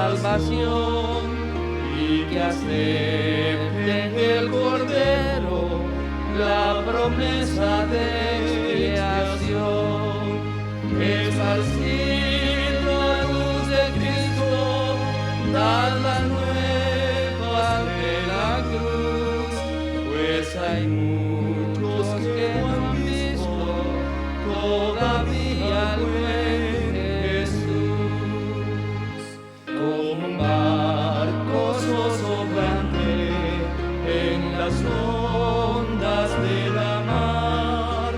salvación y que acepten el Cordero la promesa de expiación. Esparciendo la luz de Cristo, dan las nuevas de la cruz, pues hay muchos que no han visto todavía al buen Jesús. Como un barco zozobrante en las ondas de la mar,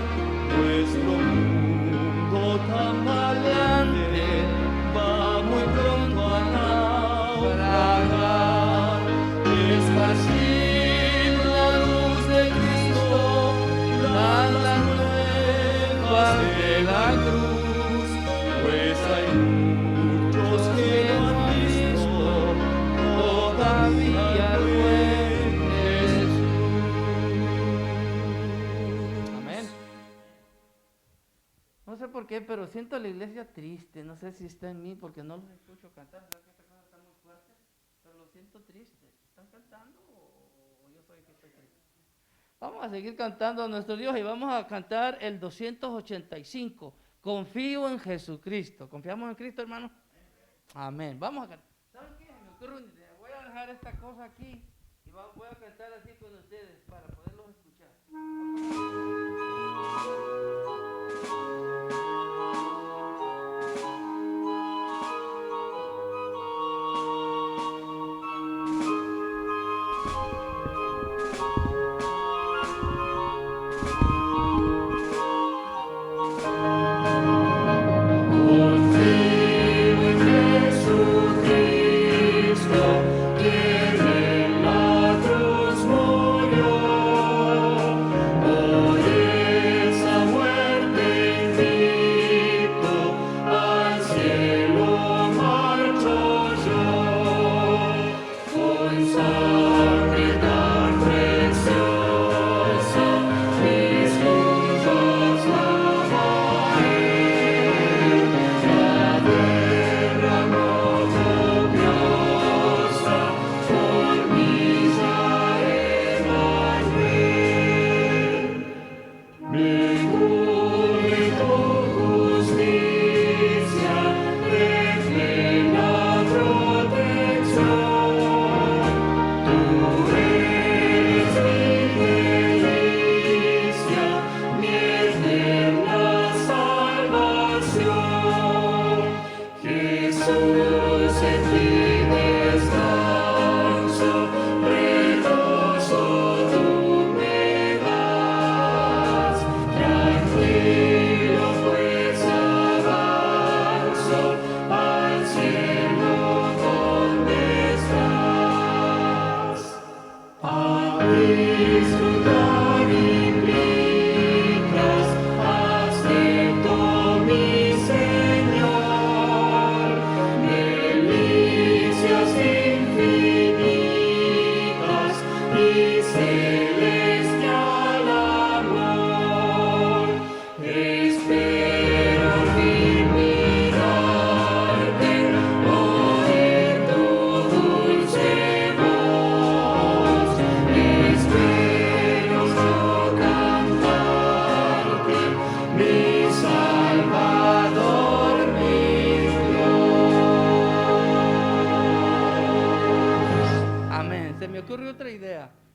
nuestro mundo tambaleante va muy pronto a naufragar. Esparciendo la luz de Cristo, dan las nuevas de la cruz, pues hay muchos que no han visto todavía al buen Jesús. Amén. No sé por qué, pero siento la iglesia triste. No sé si está en mí porque no los escucho cantar. ¿Verdad que esta cosa está muy fuerte? Pero lo siento triste. ¿Están cantando o yo soy el que estoy triste? Vamos a seguir cantando a nuestro Dios y vamos a cantar el 285. Confío en Jesucristo. ¿Confiamos en Cristo, hermano? Amén. Vamos a cantar. ¿Saben qué? Me ocurre una idea. Voy a dejar esta cosa aquí y voy a cantar así con ustedes para poderlos escuchar.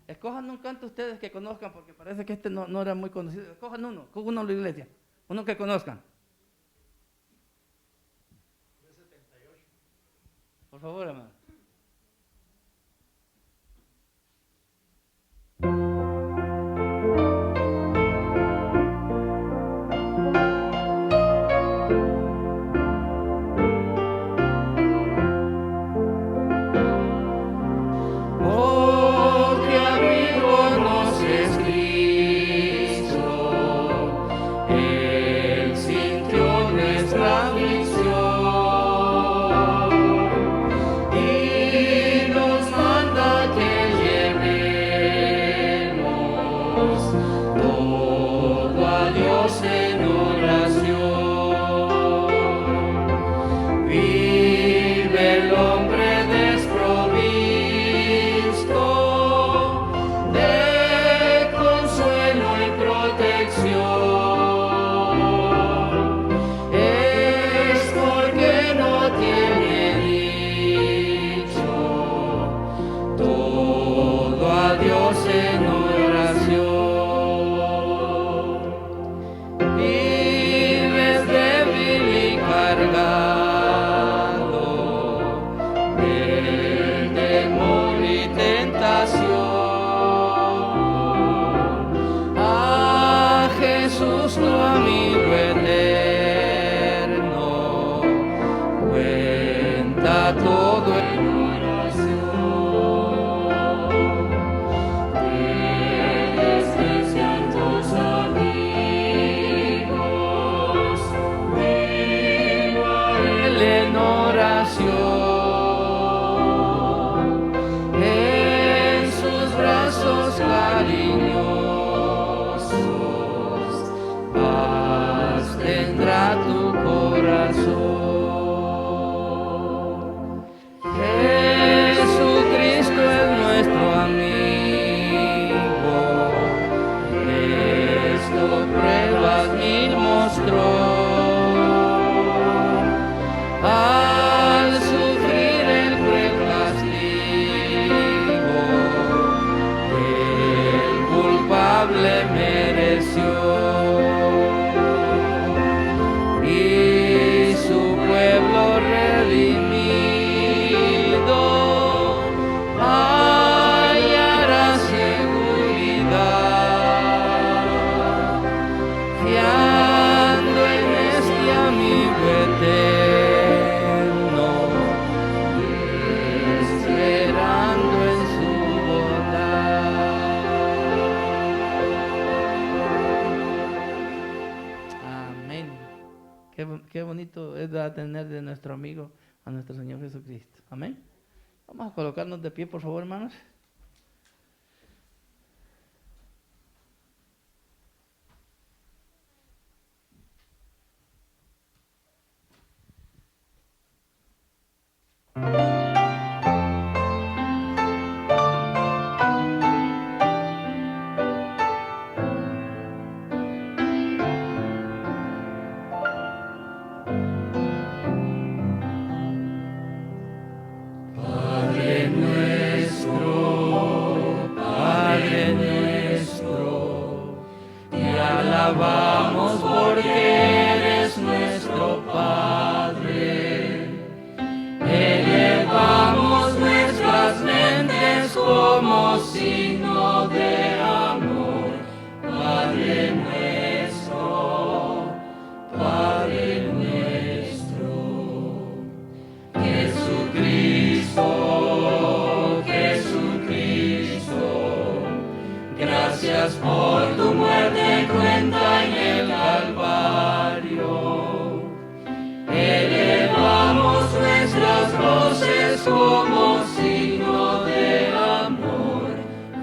Escojan un canto ustedes que conozcan, porque parece que este no era muy conocido. Escojan uno en la iglesia, uno que conozcan. Por favor, hermano. Y el temor y tentación. A Jesús tu amigo eterno, cuenta todo en qué bonito es tener de nuestro amigo a nuestro Señor Jesucristo. Amén. Vamos a colocarnos de pie, por favor, hermanos. Alabamos porque eres nuestro Padre. Elevamos nuestras mentes como signo de amor. Padre nuestro, Padre nuestro. Jesucristo, Jesucristo, gracias por tu muerte cruenta en el Calvario. Elevamos nuestras voces como signo de amor.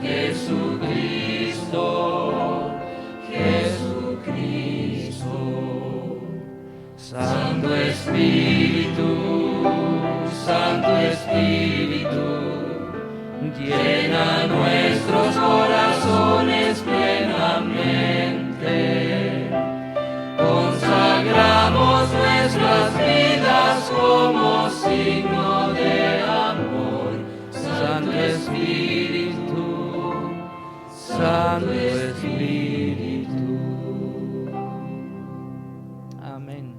Jesucristo, Jesucristo. Santo Espíritu, Santo Espíritu, llena nuestros corazones plenamente. Consagramos nuestras vidas como signo de amor. Santo Espíritu, Santo Espíritu. Amén.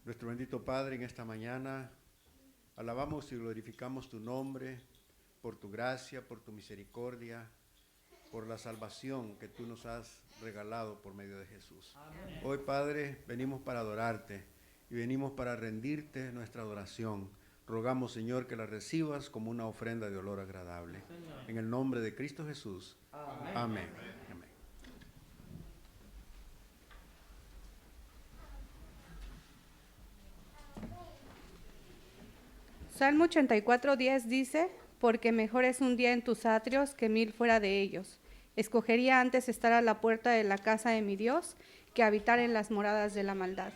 Nuestro bendito Padre, en esta mañana alabamos y glorificamos tu nombre por tu gracia, por tu misericordia, por la salvación que tú nos has regalado por medio de Jesús. Hoy, Padre, venimos para adorarte y venimos para rendirte nuestra adoración. Rogamos, Señor, que la recibas como una ofrenda de olor agradable. En el nombre de Cristo Jesús. Amén. Amén. Amén. Salmo 84:10 dice: porque mejor es un día en tus atrios que 1000 fuera de ellos. Escogería antes estar a la puerta de la casa de mi Dios que habitar en las moradas de la maldad.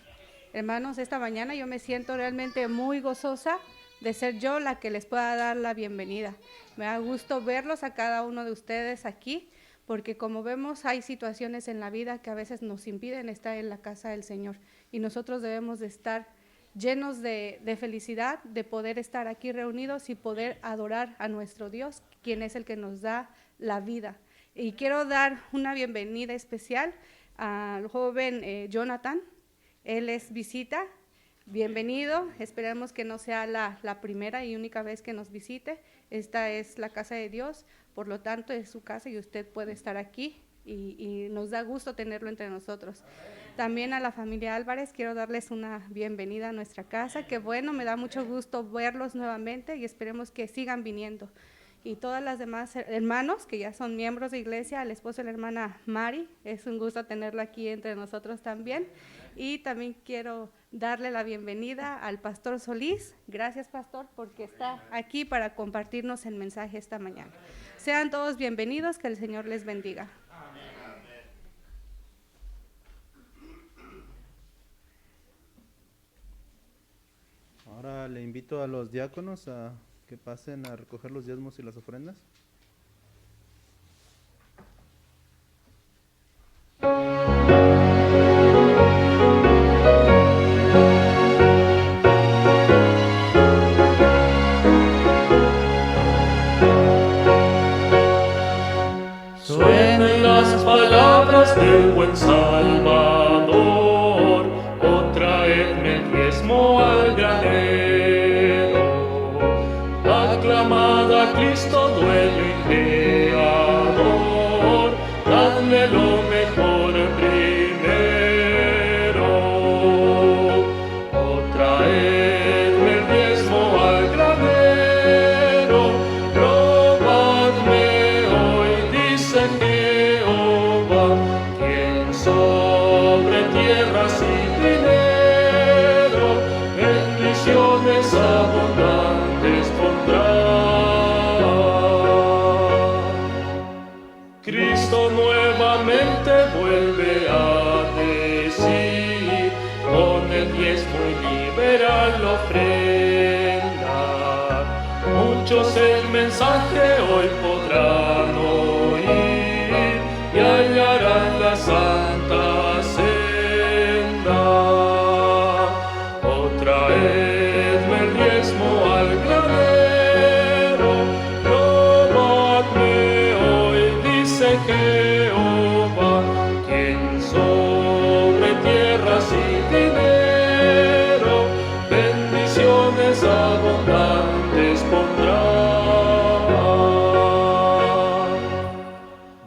Hermanos, esta mañana yo me siento realmente muy gozosa de ser yo la que les pueda dar la bienvenida. Me da gusto verlos a cada uno de ustedes aquí, porque como vemos hay situaciones en la vida que a veces nos impiden estar en la casa del Señor, y nosotros debemos de estar llenos de felicidad de poder estar aquí reunidos y poder adorar a nuestro Dios, quien es el que nos da la vida. Y quiero dar una bienvenida especial al joven Jonathan. Él es visita. Bienvenido. Esperemos que no sea la primera y única vez que nos visite. Esta es la casa de Dios, por lo tanto es su casa y usted puede estar aquí y nos da gusto tenerlo entre nosotros. También a la familia Álvarez quiero darles una bienvenida a nuestra casa. Qué bueno, me da mucho gusto verlos nuevamente y esperemos que sigan viniendo. Y todas las demás hermanos que ya son miembros de iglesia, al esposo de la hermana Mari, es un gusto tenerlo aquí entre nosotros también. Y también quiero darle la bienvenida al pastor Solís. Gracias, pastor, porque está aquí para compartirnos el mensaje esta mañana. Sean todos bienvenidos, que el Señor les bendiga. Ahora le invito a los diáconos a que pasen a recoger los diezmos y las ofrendas. Suenen las palabras del buen Salvador, oh traedme el diezmo al granero. Aclamad a Cristo, dueño y creador, dadle lo mejor primero. Oh traedme el diezmo al granero, probadme hoy, dice Jehová, quien sobre tierras y dinero bendiciones abundantes pondrá. Cristo nuevamente vuelve a decir, con el diezmo y liberal ofrenda, muchos el mensaje hoy podrán oír y hallarán la santa senda. Oh, traedme el diezmo al granero, probadme hoy, dice Jehová, quien sobre tierras y dinero bendiciones abundantes pondrá.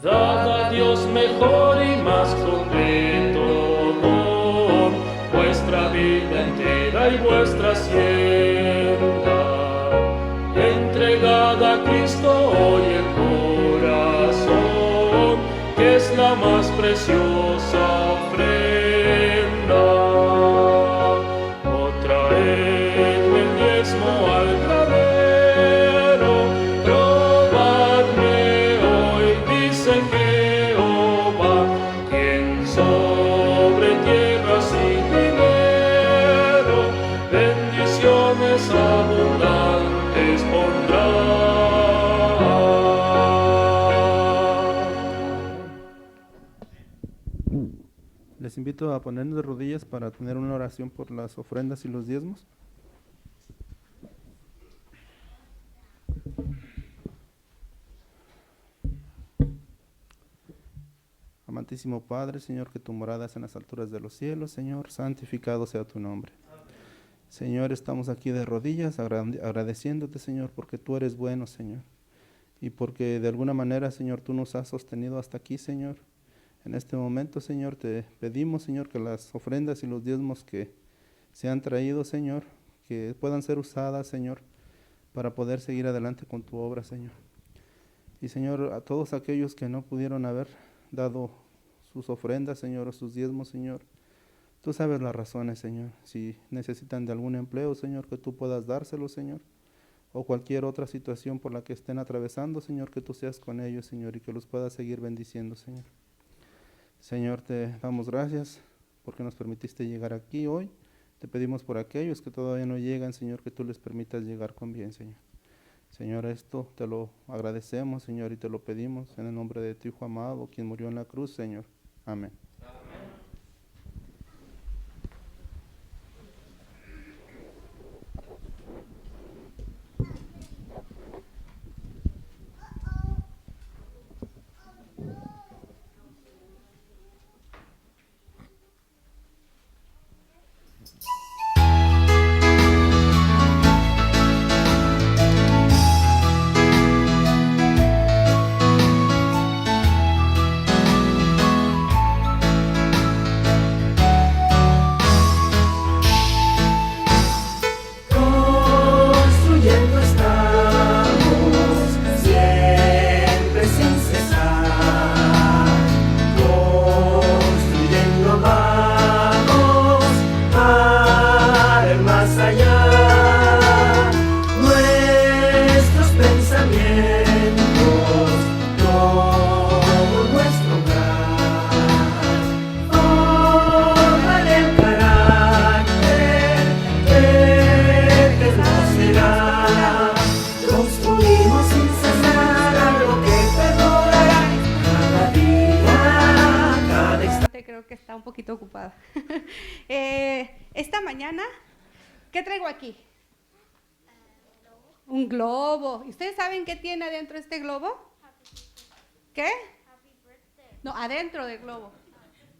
Dad a Dios mejor y más completo don, vuestra vida entera y vuestra hacienda. Entregad a Cristo hoy el corazón, que es la más preciosa ofrenda. Oh, traedme el diezmo al granero, probadme hoy, dice Jehová, quien sobre tierras y dinero bendiciones abundantes pondrá. Les invito a ponernos de rodillas para tener una oración por las ofrendas y los diezmos. Amantísimo Padre, Señor, que tu morada es en las alturas de los cielos, Señor, santificado sea tu nombre. Señor, estamos aquí de rodillas agradeciéndote, Señor, porque tú eres bueno, Señor. y porque de alguna manera, Señor, tú nos has sostenido hasta aquí, Señor. En este momento, Señor, te pedimos, Señor, que las ofrendas y los diezmos que se han traído, Señor, que puedan ser usadas, Señor, para poder seguir adelante con tu obra, Señor. Y, Señor, a todos aquellos que no pudieron haber dado sus ofrendas, Señor, o sus diezmos, Señor, tú sabes las razones, Señor. Si necesitan de algún empleo, Señor, que tú puedas dárselo, Señor, o cualquier otra situación por la que estén atravesando, Señor, que tú seas con ellos, Señor, y que los puedas seguir bendiciendo, Señor. Señor, te damos gracias porque nos permitiste llegar aquí hoy. Te pedimos por aquellos que todavía no llegan, Señor, que tú les permitas llegar con bien, Señor. Señor, esto te lo agradecemos, Señor, y te lo pedimos en el nombre de tu Hijo amado, quien murió en la cruz, Señor. Amén. Construyendo estamos, siempre sin cesar. Construyendo vamos para el más allá. Nuestros pensamientos, todo nuestro hogar, forman el carácter que nos será. Construimos sin cesar algo que perdurará cada día, cada instante. Creo que está un poquito ocupada. Esta mañana, ¿qué traigo aquí? Un globo. ¿Y ustedes saben qué tiene adentro este globo? ¿Qué? No, adentro del globo.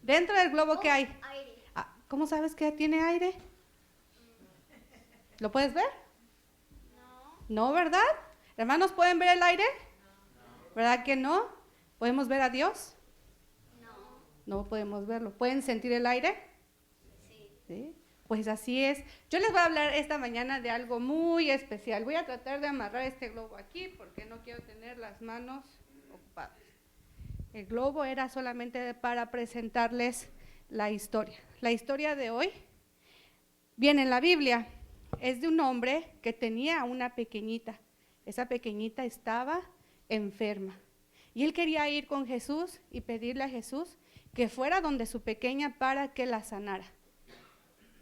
Dentro del globo, ¿qué hay? Ah, ¿cómo sabes que tiene aire? ¿Lo puedes ver? No, ¿verdad? Hermanos, ¿pueden ver el aire? ¿Verdad que no? ¿Podemos ver a Dios? No podemos verlo. ¿Pueden sentir el aire? Sí. Pues así es. Yo les voy a hablar esta mañana de algo muy especial. Voy a tratar de amarrar este globo aquí porque no quiero tener las manos ocupadas. El globo era solamente para presentarles la historia. La historia de hoy viene en la Biblia. Es de un hombre que tenía una pequeñita. Esa pequeñita estaba enferma. Y él quería ir con Jesús y pedirle a Jesús que fuera donde su pequeña para que la sanara.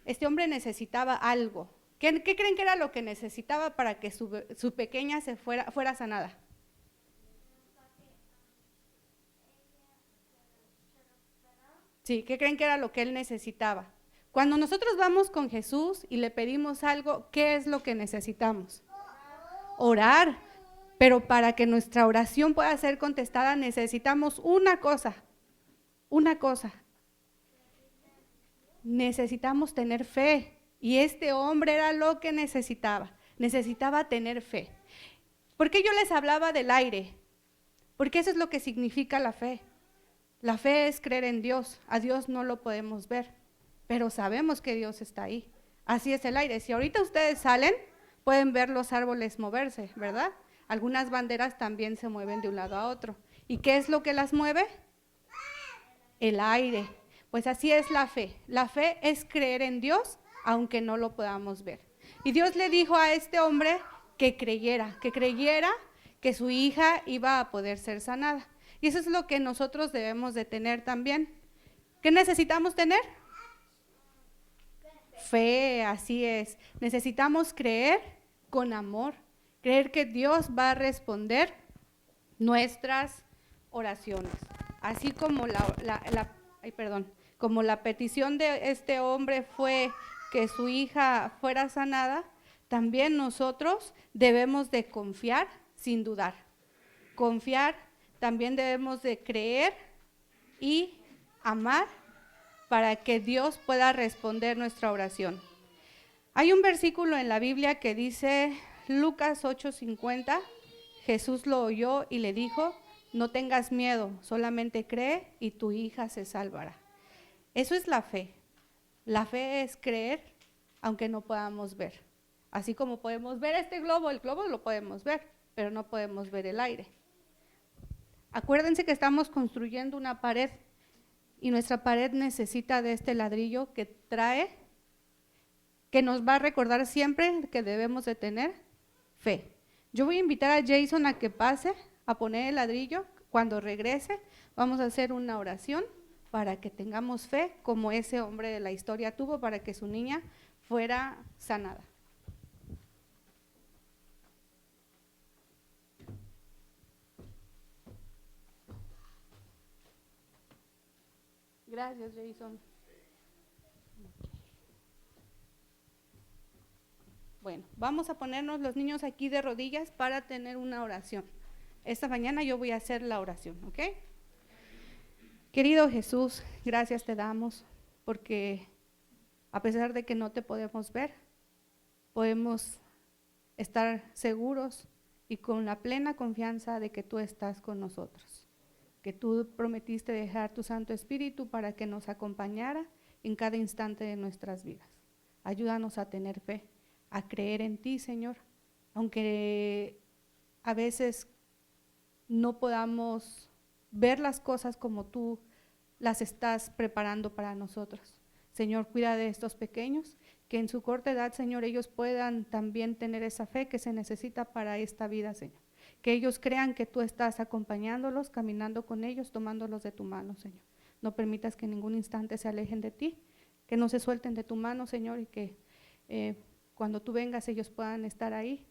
Este hombre necesitaba algo. ¿Qué creen que era lo que necesitaba para que su pequeña fuera sanada? Sí, ¿qué creen que era lo que él necesitaba? Cuando nosotros vamos con Jesús y le pedimos algo, ¿qué es lo que necesitamos? Orar. Pero para que nuestra oración pueda ser contestada necesitamos una cosa. Necesitamos tener fe. Y este hombre era lo que necesitaba tener fe. ¿Por qué yo les hablaba del aire? Porque eso es lo que significa la fe. La fe es creer en Dios. A Dios no lo podemos ver, pero sabemos que Dios está ahí. Así es el aire. Si ahorita ustedes salen, pueden ver los árboles moverse, ¿verdad? Algunas banderas también se mueven de un lado a otro. ¿Y qué es lo que las mueve? El aire. Pues así es la fe. La fe es creer en Dios, aunque no lo podamos ver. Y Dios le dijo a este hombre que creyera que su hija iba a poder ser sanada. Y eso es lo que nosotros debemos de tener también. ¿Qué necesitamos tener? Fe, así es. Necesitamos creer con amor. Creer que Dios va a responder nuestras oraciones. Así como como la petición de este hombre fue que su hija fuera sanada, también nosotros debemos de confiar sin dudar. Confiar, también debemos de creer y amar para que Dios pueda responder nuestra oración. Hay un versículo en la Biblia que dice, Lucas 8:50, Jesús lo oyó y le dijo: no tengas miedo, solamente cree y tu hija se salvará. Eso es la fe. La fe es creer aunque no podamos ver. Así como podemos ver el globo lo podemos ver, pero no podemos ver el aire. Acuérdense que estamos construyendo una pared y nuestra pared necesita de este ladrillo que nos va a recordar siempre que debemos de tener fe. Yo voy a invitar a Jason a que pase a poner el ladrillo. Cuando regrese vamos a hacer una oración para que tengamos fe como ese hombre de la historia tuvo para que su niña fuera sanada. Gracias, Jason. Bueno, vamos a ponernos los niños aquí de rodillas para tener una oración. Esta mañana yo voy a hacer la oración, ¿ok? Querido Jesús, gracias te damos porque a pesar de que no te podemos ver, podemos estar seguros y con la plena confianza de que tú estás con nosotros, que tú prometiste dejar tu Santo Espíritu para que nos acompañara en cada instante de nuestras vidas. Ayúdanos a tener fe, a creer en ti, Señor, aunque a veces no podamos ver las cosas como tú las estás preparando para nosotros. Señor, cuida de estos pequeños, que en su corta edad, Señor, ellos puedan también tener esa fe que se necesita para esta vida, Señor. Que ellos crean que tú estás acompañándolos, caminando con ellos, tomándolos de tu mano, Señor. No permitas que en ningún instante se alejen de ti, que no se suelten de tu mano, Señor, y que cuando tú vengas ellos puedan estar ahí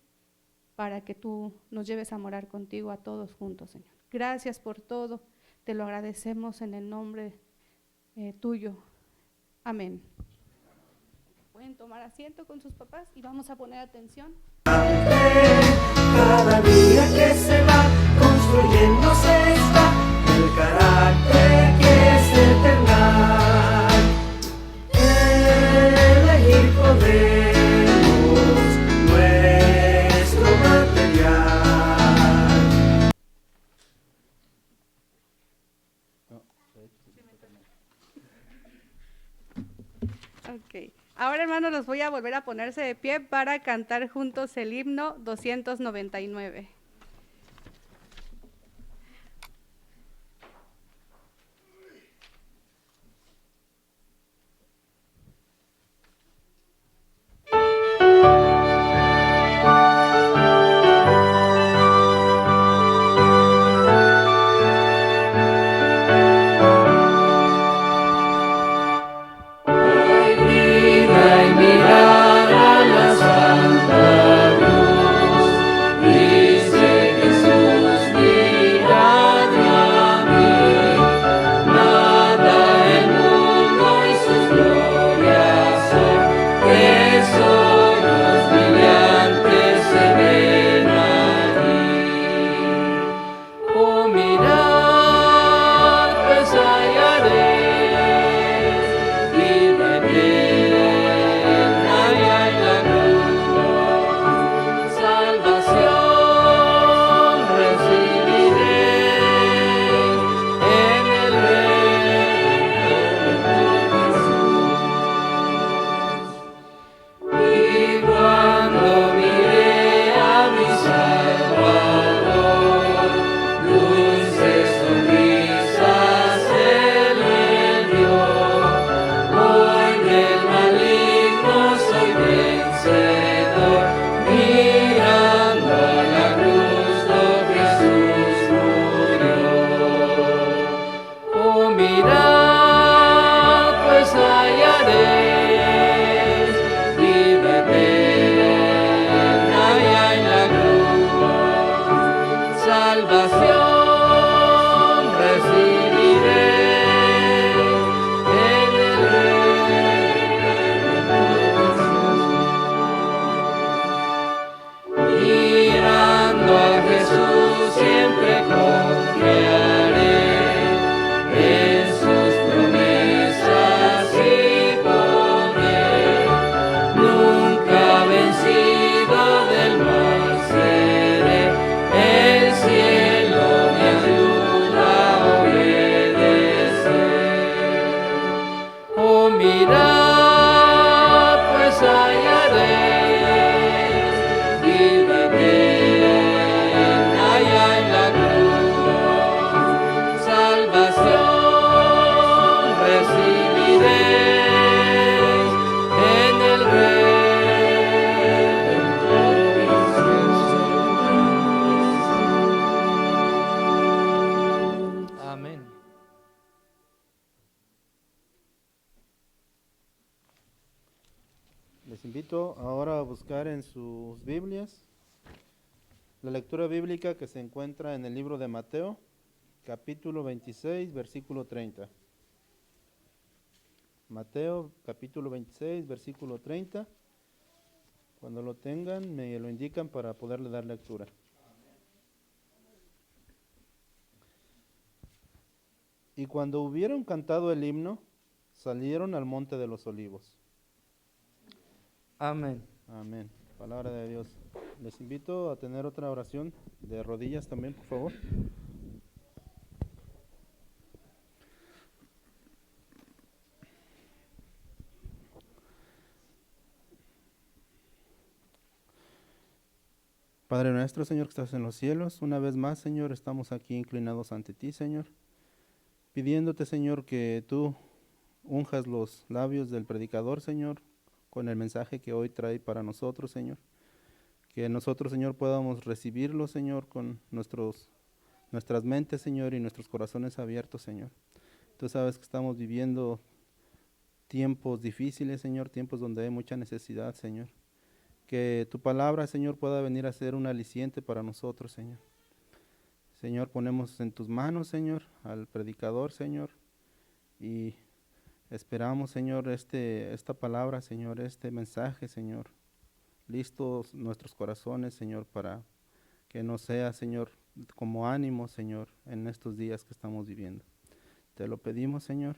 para que tú nos lleves a morar contigo a todos juntos, Señor. Gracias por todo, te lo agradecemos en el nombre tuyo. Amén. Pueden tomar asiento con sus papás y vamos a poner atención. Cada día que se va construyendo se está el carácter que es eterno. Elegir podemos nuestro material. Ok. Ahora, hermanos, los voy a volver a ponerse de pie para cantar juntos el himno 299. Jesús siempre confiaré en su Les invito ahora a buscar en sus Biblias la lectura bíblica que se encuentra en el libro de Mateo, capítulo 26, versículo 30. Mateo, capítulo 26, versículo 30. Cuando lo tengan, me lo indican para poderle dar lectura. Y cuando hubieron cantado el himno, salieron al monte de los olivos. Amén. Amén. Palabra de Dios. Les invito a tener otra oración de rodillas también, por favor. Padre nuestro, Señor, que estás en los cielos, una vez más, Señor, estamos aquí inclinados ante ti, Señor, pidiéndote, Señor, que tú unjas los labios del predicador, Señor, con el mensaje que hoy trae para nosotros, Señor. Que nosotros, Señor, podamos recibirlo, Señor, con nuestras mentes, Señor, y nuestros corazones abiertos, Señor. Tú sabes que estamos viviendo tiempos difíciles, Señor, tiempos donde hay mucha necesidad, Señor. Que tu palabra, Señor, pueda venir a ser un aliciente para nosotros, Señor. Señor, ponemos en tus manos, Señor, al predicador, Señor, y esperamos, Señor, esta palabra, Señor, este mensaje, Señor, listos nuestros corazones, Señor, para que nos sea, Señor, como ánimo, Señor, en estos días que estamos viviendo. Te lo pedimos, Señor,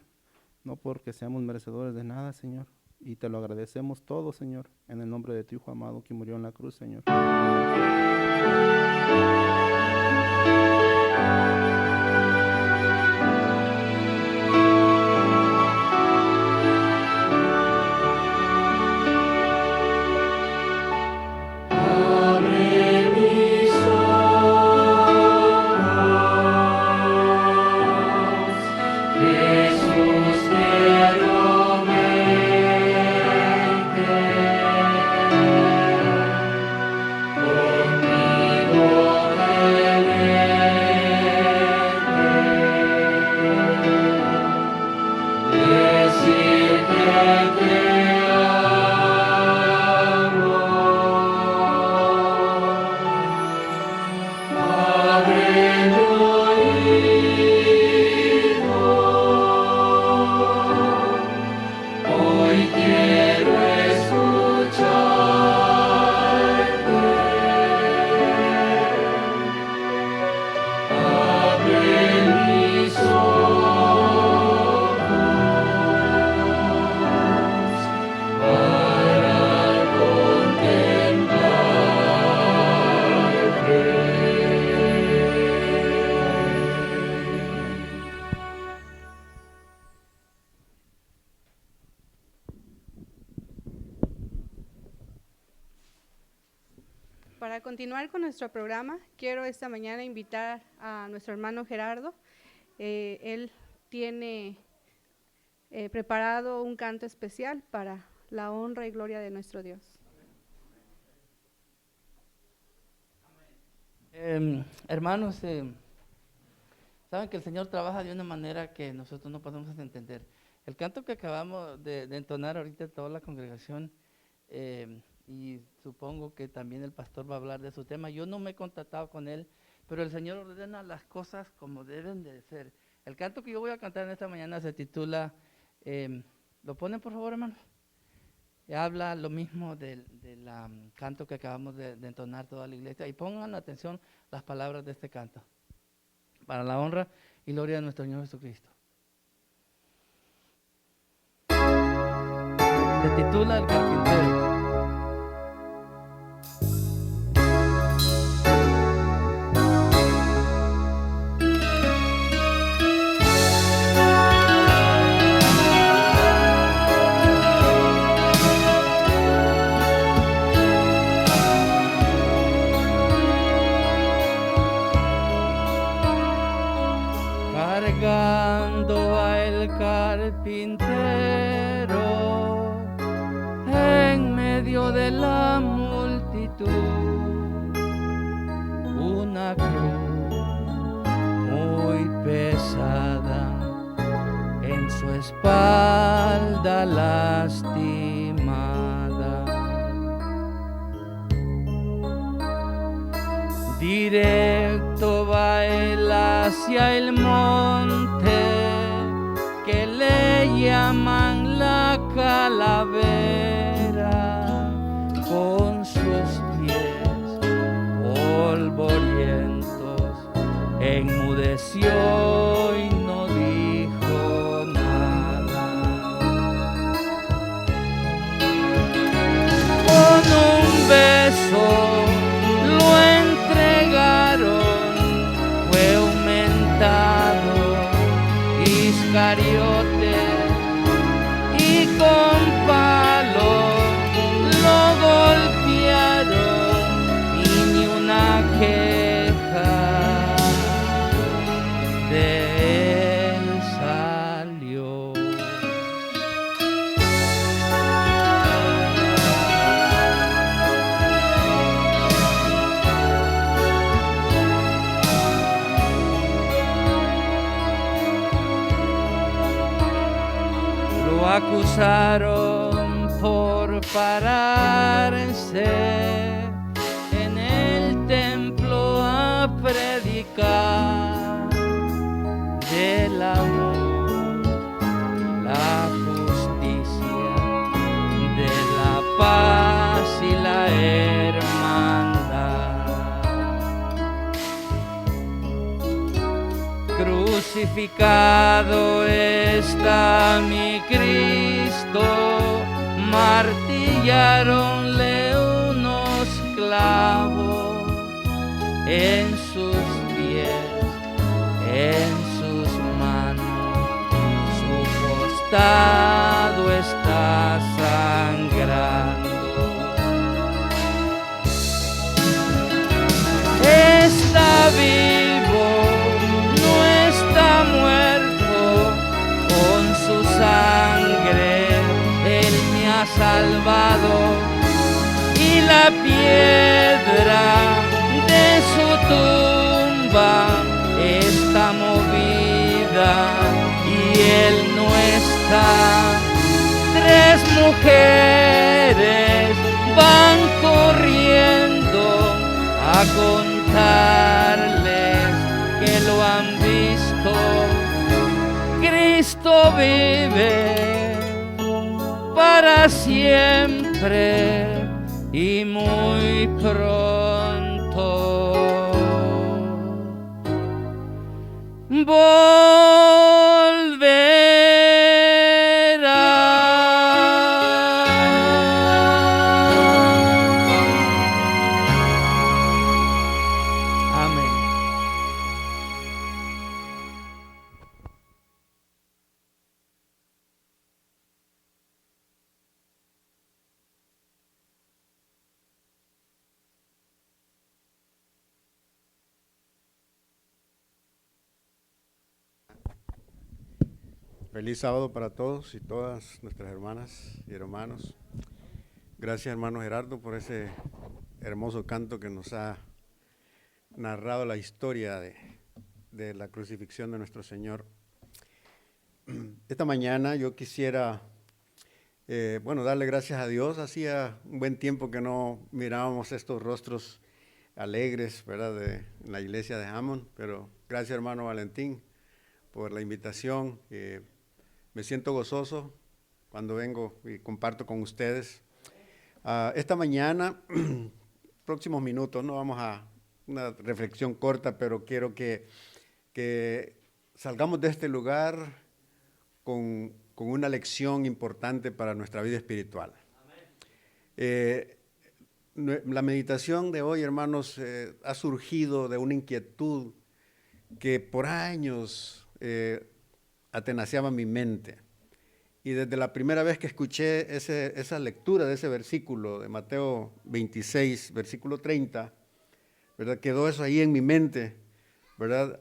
no porque seamos merecedores de nada, Señor, y te lo agradecemos todo, Señor, en el nombre de tu Hijo amado que murió en la cruz, Señor. Para continuar con nuestro programa, quiero esta mañana invitar a nuestro hermano Gerardo. Él tiene preparado un canto especial para la honra y gloria de nuestro Dios. Hermanos, saben que el Señor trabaja de una manera que nosotros no podemos entender. El canto que acabamos de entonar ahorita toda la congregación, y supongo que también el pastor va a hablar de su tema. Yo no me he contactado con él, pero el Señor ordena las cosas como deben de ser. El canto que yo voy a cantar en esta mañana se titula, ¿lo ponen por favor, hermano? Habla lo mismo del canto que acabamos de entonar toda la iglesia. Y pongan atención las palabras de este canto, para la honra y gloria de nuestro Señor Jesucristo. Se titula El Carpintero. Cargando va el carpintero en medio de la multitud, una cruz muy pesada en su espalda lastimada. directo va él hacia el monte que le llaman la calavera, con sus pies polvorientos enmudeció y no dijo nada. Con un beso lo entregaron, fue aumentado Iscariote, y con palo lo golpearon y ni una queja de él salió. Lo acusaron por pararse en el templo a predicar del amor, la justicia, de la paz y la hermandad. Crucificado está mi Cristo, martillaronle unos clavos en sus pies, en sus manos, su costado está sangrando. Está vivo, no está muerto, con su sangre Él me ha salvado, y la piedra de su tumba está movida y Él no está. 3 mujeres van corriendo a contarles que lo han visto. Cristo vive para siempre y muy pronto volverá. Amén. Feliz sábado para todos y todas nuestras hermanas y hermanos. Gracias, hermano Gerardo, por ese hermoso canto que nos ha narrado la historia de la crucifixión de nuestro Señor. Esta mañana yo quisiera, darle gracias a Dios. Hacía un buen tiempo que no mirábamos estos rostros alegres, ¿verdad?, en la iglesia de Hammond, pero gracias, hermano Valentín, por la invitación. Me siento gozoso cuando vengo y comparto con ustedes. Esta mañana, próximos minutos, no vamos a una reflexión corta, pero quiero que salgamos de este lugar con una lección importante para nuestra vida espiritual. La meditación de hoy, hermanos, ha surgido de una inquietud que por años atenaceaba mi mente. Y desde la primera vez que escuché esa lectura de ese versículo de Mateo 26, versículo 30, ¿verdad?, quedó eso ahí en mi mente, ¿verdad?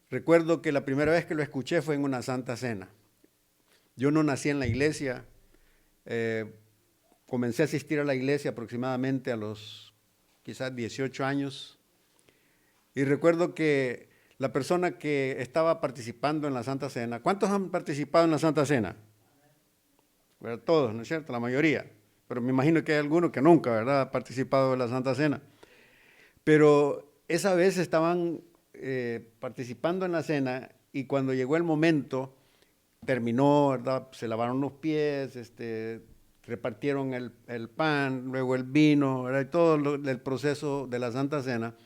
Recuerdo que la primera vez que lo escuché fue en una Santa Cena. Yo no nací en la iglesia, comencé a asistir a la iglesia aproximadamente a los quizás 18 años, y recuerdo que la persona que estaba participando en la Santa Cena, ¿cuántos han participado en la Santa Cena? ¿Verdad? Todos, ¿no es cierto? La mayoría, pero me imagino que hay alguno que nunca, ¿verdad?, ha participado en la Santa Cena. Pero esa vez estaban participando en la cena y cuando llegó el momento, terminó, ¿verdad? Se lavaron los pies, repartieron el pan, luego el vino, ¿verdad? Y todo el proceso de la Santa Cena.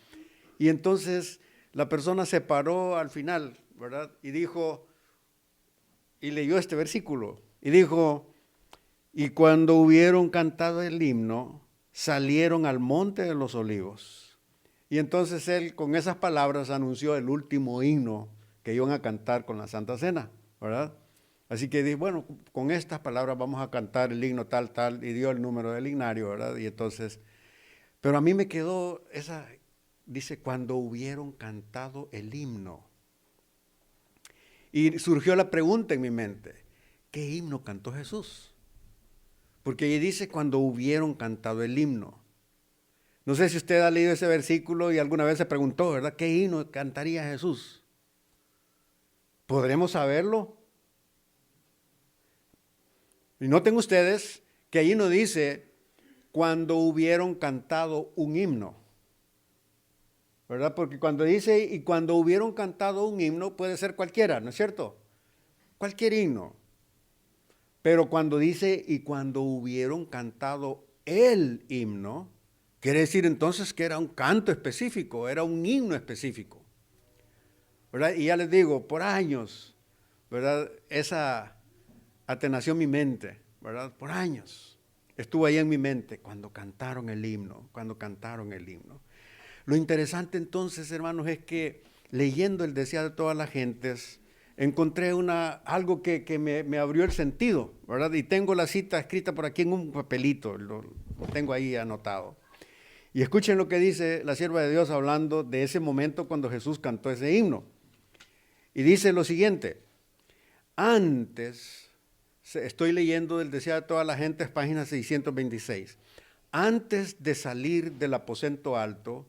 Y entonces la persona se paró al final, ¿verdad? Y dijo, y leyó este versículo, y dijo, y cuando hubieron cantado el himno, salieron al monte de los olivos. Y entonces él con esas palabras anunció el último himno que iban a cantar con la Santa Cena, ¿verdad? Así que dije, bueno, con estas palabras vamos a cantar el himno tal, tal, y dio el número del himnario, ¿verdad? Y entonces, pero a mí me quedó esa, dice, cuando hubieron cantado el himno. Y surgió la pregunta en mi mente, ¿qué himno cantó Jesús? Porque ahí dice cuando hubieron cantado el himno. No sé si usted ha leído ese versículo y alguna vez se preguntó, ¿verdad? ¿Qué himno cantaría Jesús? ¿Podremos saberlo? Y noten ustedes que ahí no dice cuando hubieron cantado un himno, ¿verdad? Porque cuando dice y cuando hubieron cantado un himno puede ser cualquiera, ¿no es cierto? Cualquier himno. Pero cuando dice y cuando hubieron cantado el himno, quiere decir entonces que era un canto específico, era un himno específico, ¿verdad? Y ya les digo, por años, ¿verdad? Esa atenació mi mente, ¿verdad? Por años estuvo ahí en mi mente cuando cantaron el himno, cuando cantaron el himno. Lo interesante entonces, hermanos, es que leyendo el Deseado de todas las gentes, encontré algo que me abrió el sentido, ¿verdad? Y tengo la cita escrita por aquí en un papelito, lo tengo ahí anotado. Y escuchen lo que dice la sierva de Dios hablando de ese momento cuando Jesús cantó ese himno. Y dice lo siguiente, antes, estoy leyendo del Deseado de todas las gentes, página 626, antes de salir del aposento alto,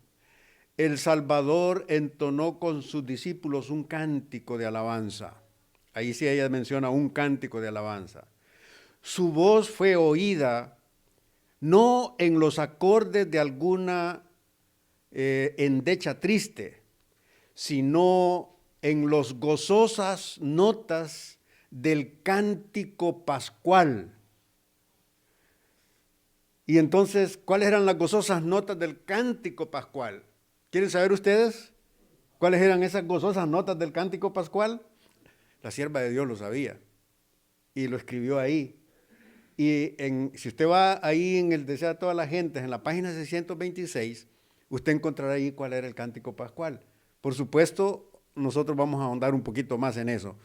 el Salvador entonó con sus discípulos un cántico de alabanza. Ahí sí ella menciona un cántico de alabanza. Su voz fue oída no en los acordes de alguna endecha triste, sino en las gozosas notas del cántico pascual. Y entonces, ¿cuáles eran las gozosas notas del cántico pascual? ¿Quieren saber ustedes cuáles eran esas gozosas notas del cántico pascual? La sierva de Dios lo sabía y lo escribió ahí. Y si usted va ahí en el Deseo de todas las gentes, en la página 626, usted encontrará ahí cuál era el cántico pascual. Por supuesto, nosotros vamos a ahondar un poquito más en eso.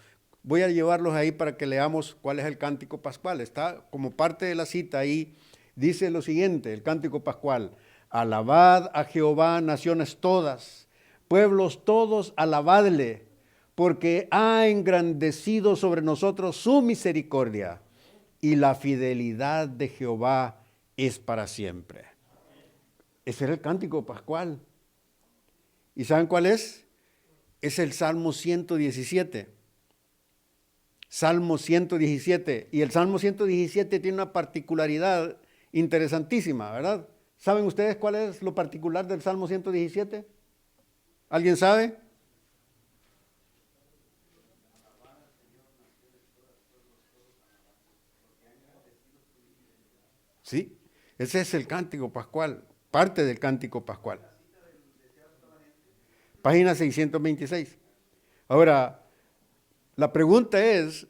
Voy a llevarlos ahí para que leamos cuál es el cántico pascual. Está como parte de la cita ahí, dice lo siguiente, el cántico pascual. Alabad a Jehová, naciones todas, pueblos todos, alabadle, porque ha engrandecido sobre nosotros su misericordia, y la fidelidad de Jehová es para siempre. Ese era el cántico pascual. ¿Y saben cuál es? Es el Salmo 117. Salmo 117. Y el Salmo 117 tiene una particularidad interesantísima, ¿verdad? ¿Saben ustedes cuál es lo particular del Salmo 117? ¿Alguien sabe? Sí, ese es el cántico pascual, parte del cántico pascual. Página 626. Ahora, la pregunta es,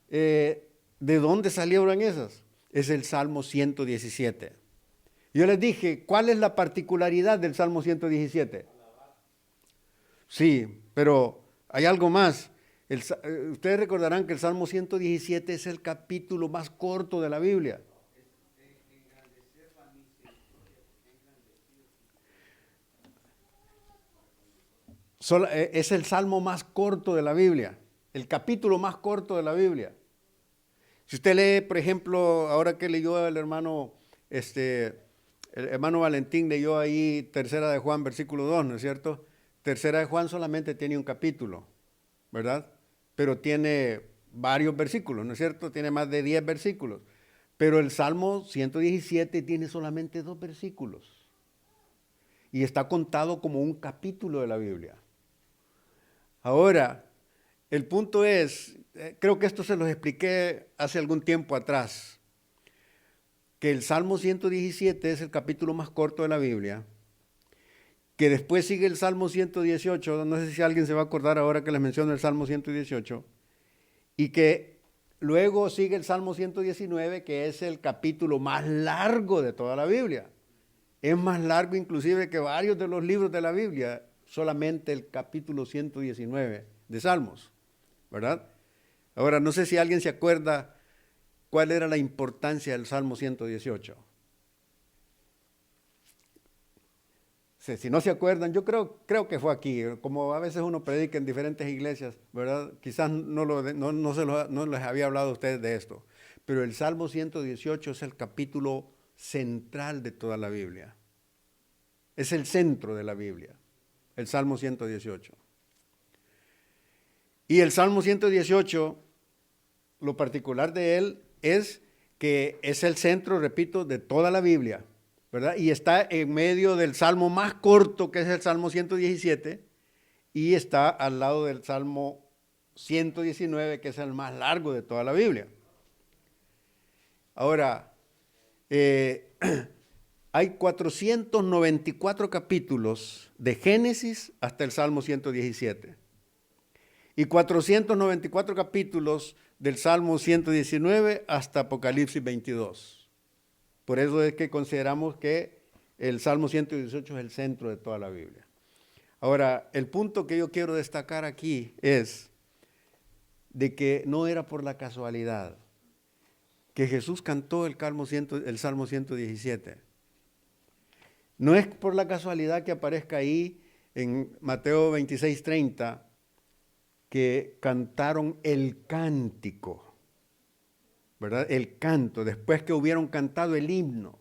¿de dónde salieron esas? Es el Salmo 117. Yo les dije, ¿cuál es la particularidad del Salmo 117? Sí, pero hay algo más. Ustedes recordarán que el Salmo 117 es el capítulo más corto de la Biblia. Es el salmo más corto de la Biblia, el capítulo más corto de la Biblia. Si usted lee, por ejemplo, ahora que leyó el hermano Valentín leyó ahí Tercera de Juan, versículo 2, ¿no es cierto? Tercera de Juan solamente tiene un capítulo, ¿verdad? Pero tiene varios versículos, ¿no es cierto? Tiene más de 10 versículos. Pero el Salmo 117 tiene solamente 2 versículos. y está contado como un capítulo de la Biblia. Ahora, el punto es, creo que esto se los expliqué hace algún tiempo atrás, que el Salmo 117 es el capítulo más corto de la Biblia, que después sigue el Salmo 118, no sé si alguien se va a acordar ahora que les menciono el Salmo 118, y que luego sigue el Salmo 119, que es el capítulo más largo de toda la Biblia. Es más largo inclusive que varios de los libros de la Biblia, solamente el capítulo 119 de Salmos, ¿verdad? Ahora, no sé si alguien se acuerda cuál era la importancia del Salmo 118. Si no se acuerdan, yo creo que fue aquí, como a veces uno predica en diferentes iglesias, ¿verdad? Quizás no les había hablado a ustedes de esto, pero el Salmo 118 es el capítulo central de toda la Biblia. Es el centro de la Biblia, el Salmo 118. Y el Salmo 118, lo particular de él es que es el centro, repito, de toda la Biblia, ¿verdad? Y está en medio del salmo más corto, que es el Salmo 117, y está al lado del Salmo 119, que es el más largo de toda la Biblia. Ahora, hay 494 capítulos de Génesis hasta el Salmo 117, y 494 capítulos del Salmo 119 hasta Apocalipsis 22. Por eso es que consideramos que el Salmo 118 es el centro de toda la Biblia. Ahora, el punto que yo quiero destacar aquí es de que no era por la casualidad que Jesús cantó el Salmo 117. No es por la casualidad que aparezca ahí en Mateo 26:30 que cantaron el cántico, ¿verdad? El canto, después que hubieron cantado el himno,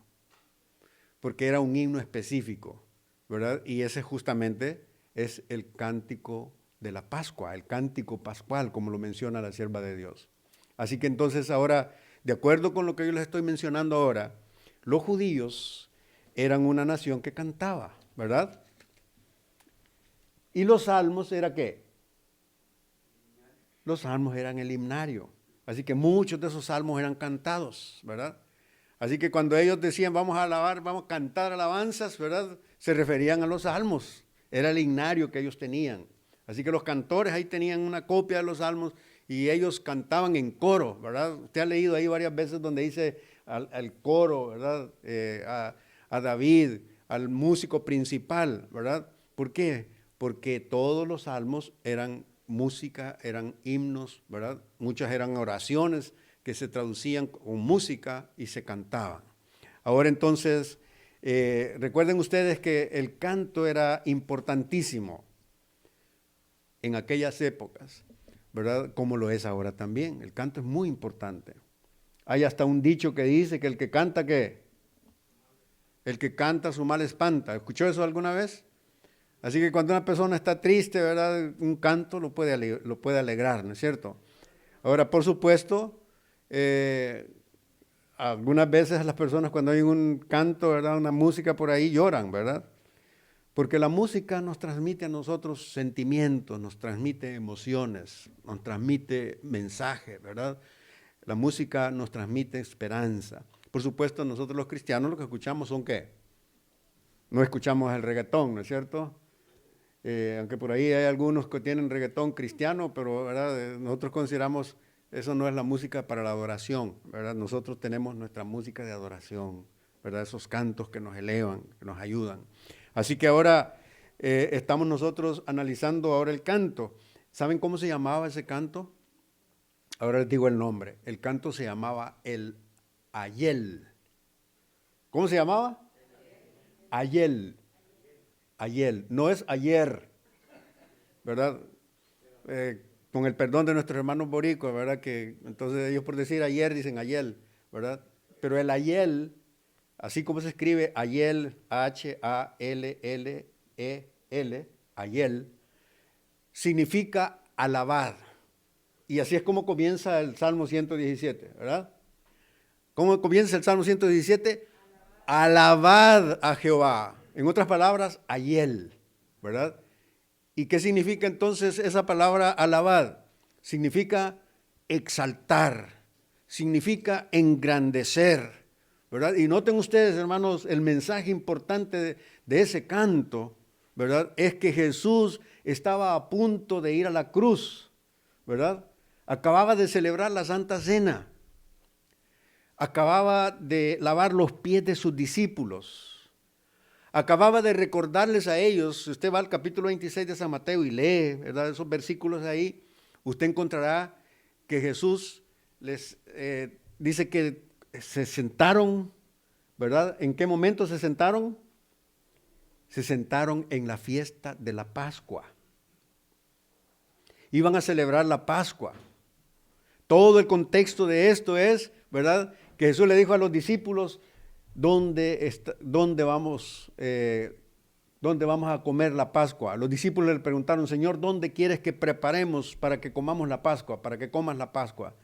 porque era un himno específico, ¿verdad? Y ese justamente es el cántico de la Pascua, el cántico pascual, como lo menciona la sierva de Dios. Así que entonces ahora, de acuerdo con lo que yo les estoy mencionando ahora, los judíos eran una nación que cantaba, ¿verdad? Y los salmos ¿era qué? Los salmos eran el himnario. Así que muchos de esos salmos eran cantados, ¿verdad? Así que cuando ellos decían vamos a alabar, vamos a cantar alabanzas, ¿verdad? Se referían a los salmos. Era el himnario que ellos tenían. Así que los cantores ahí tenían una copia de los salmos y ellos cantaban en coro, ¿verdad? Usted ha leído ahí varias veces donde dice al coro, ¿verdad? A David, al músico principal, ¿verdad? ¿Por qué? Porque todos los salmos eran música, eran himnos, ¿verdad? Muchas eran oraciones que se traducían con música y se cantaban. Ahora entonces, recuerden ustedes que el canto era importantísimo en aquellas épocas, ¿verdad? Como lo es ahora también. El canto es muy importante. Hay hasta un dicho que dice que el que canta, ¿qué? El que canta su mal espanta. ¿Escuchó eso alguna vez? Así que cuando una persona está triste, ¿verdad? Un canto lo puede alegrar, ¿no es cierto? Ahora, por supuesto, algunas veces las personas cuando hay un canto, ¿verdad? Una música por ahí lloran, ¿verdad? Porque la música nos transmite a nosotros sentimientos, nos transmite emociones, nos transmite mensajes, ¿verdad? La música nos transmite esperanza. Por supuesto, nosotros los cristianos lo que escuchamos son ¿qué? No escuchamos el reggaetón, ¿no es cierto? Aunque por ahí hay algunos que tienen reggaetón cristiano, pero ¿verdad? Nosotros consideramos eso no es la música para la adoración, ¿verdad? Nosotros tenemos nuestra música de adoración, ¿verdad? Esos cantos que nos elevan, que nos ayudan. Así que ahora estamos nosotros analizando ahora el canto. ¿Saben cómo se llamaba ese canto? Ahora les digo el nombre. El canto se llamaba el Ayel. ¿Cómo se llamaba? Ayel. Ayel, no es ayer, ¿verdad? Con el perdón de nuestros hermanos boricuas, ¿verdad? Que entonces ellos por decir ayer dicen Ayel, ¿verdad? Pero el Ayel, así como se escribe Ayel, H-A-L-L-E-L, Ayel, significa alabar. Y así es como comienza el Salmo 117, ¿verdad? ¿Cómo comienza el Salmo 117? Alabad a Jehová. En otras palabras, ayel, ¿verdad? ¿Y qué significa entonces esa palabra alabad? Significa exaltar, significa engrandecer, ¿verdad? Y noten ustedes, hermanos, el mensaje importante de ese canto, ¿verdad? Es que Jesús estaba a punto de ir a la cruz, ¿verdad? Acababa de celebrar la Santa Cena, acababa de lavar los pies de sus discípulos, acababa de recordarles a ellos. Si usted va al capítulo 26 de San Mateo y lee, ¿verdad?, esos versículos ahí, usted encontrará que Jesús les dice que se sentaron, ¿verdad? ¿En qué momento se sentaron? Se sentaron en la fiesta de la Pascua. Iban a celebrar la Pascua. Todo el contexto de esto es, ¿verdad?, que Jesús le dijo a los discípulos, ¿dónde vamos a comer la Pascua? Los discípulos le preguntaron, Señor, ¿dónde quieres que preparemos para que comamos la Pascua, para que comas la Pascua?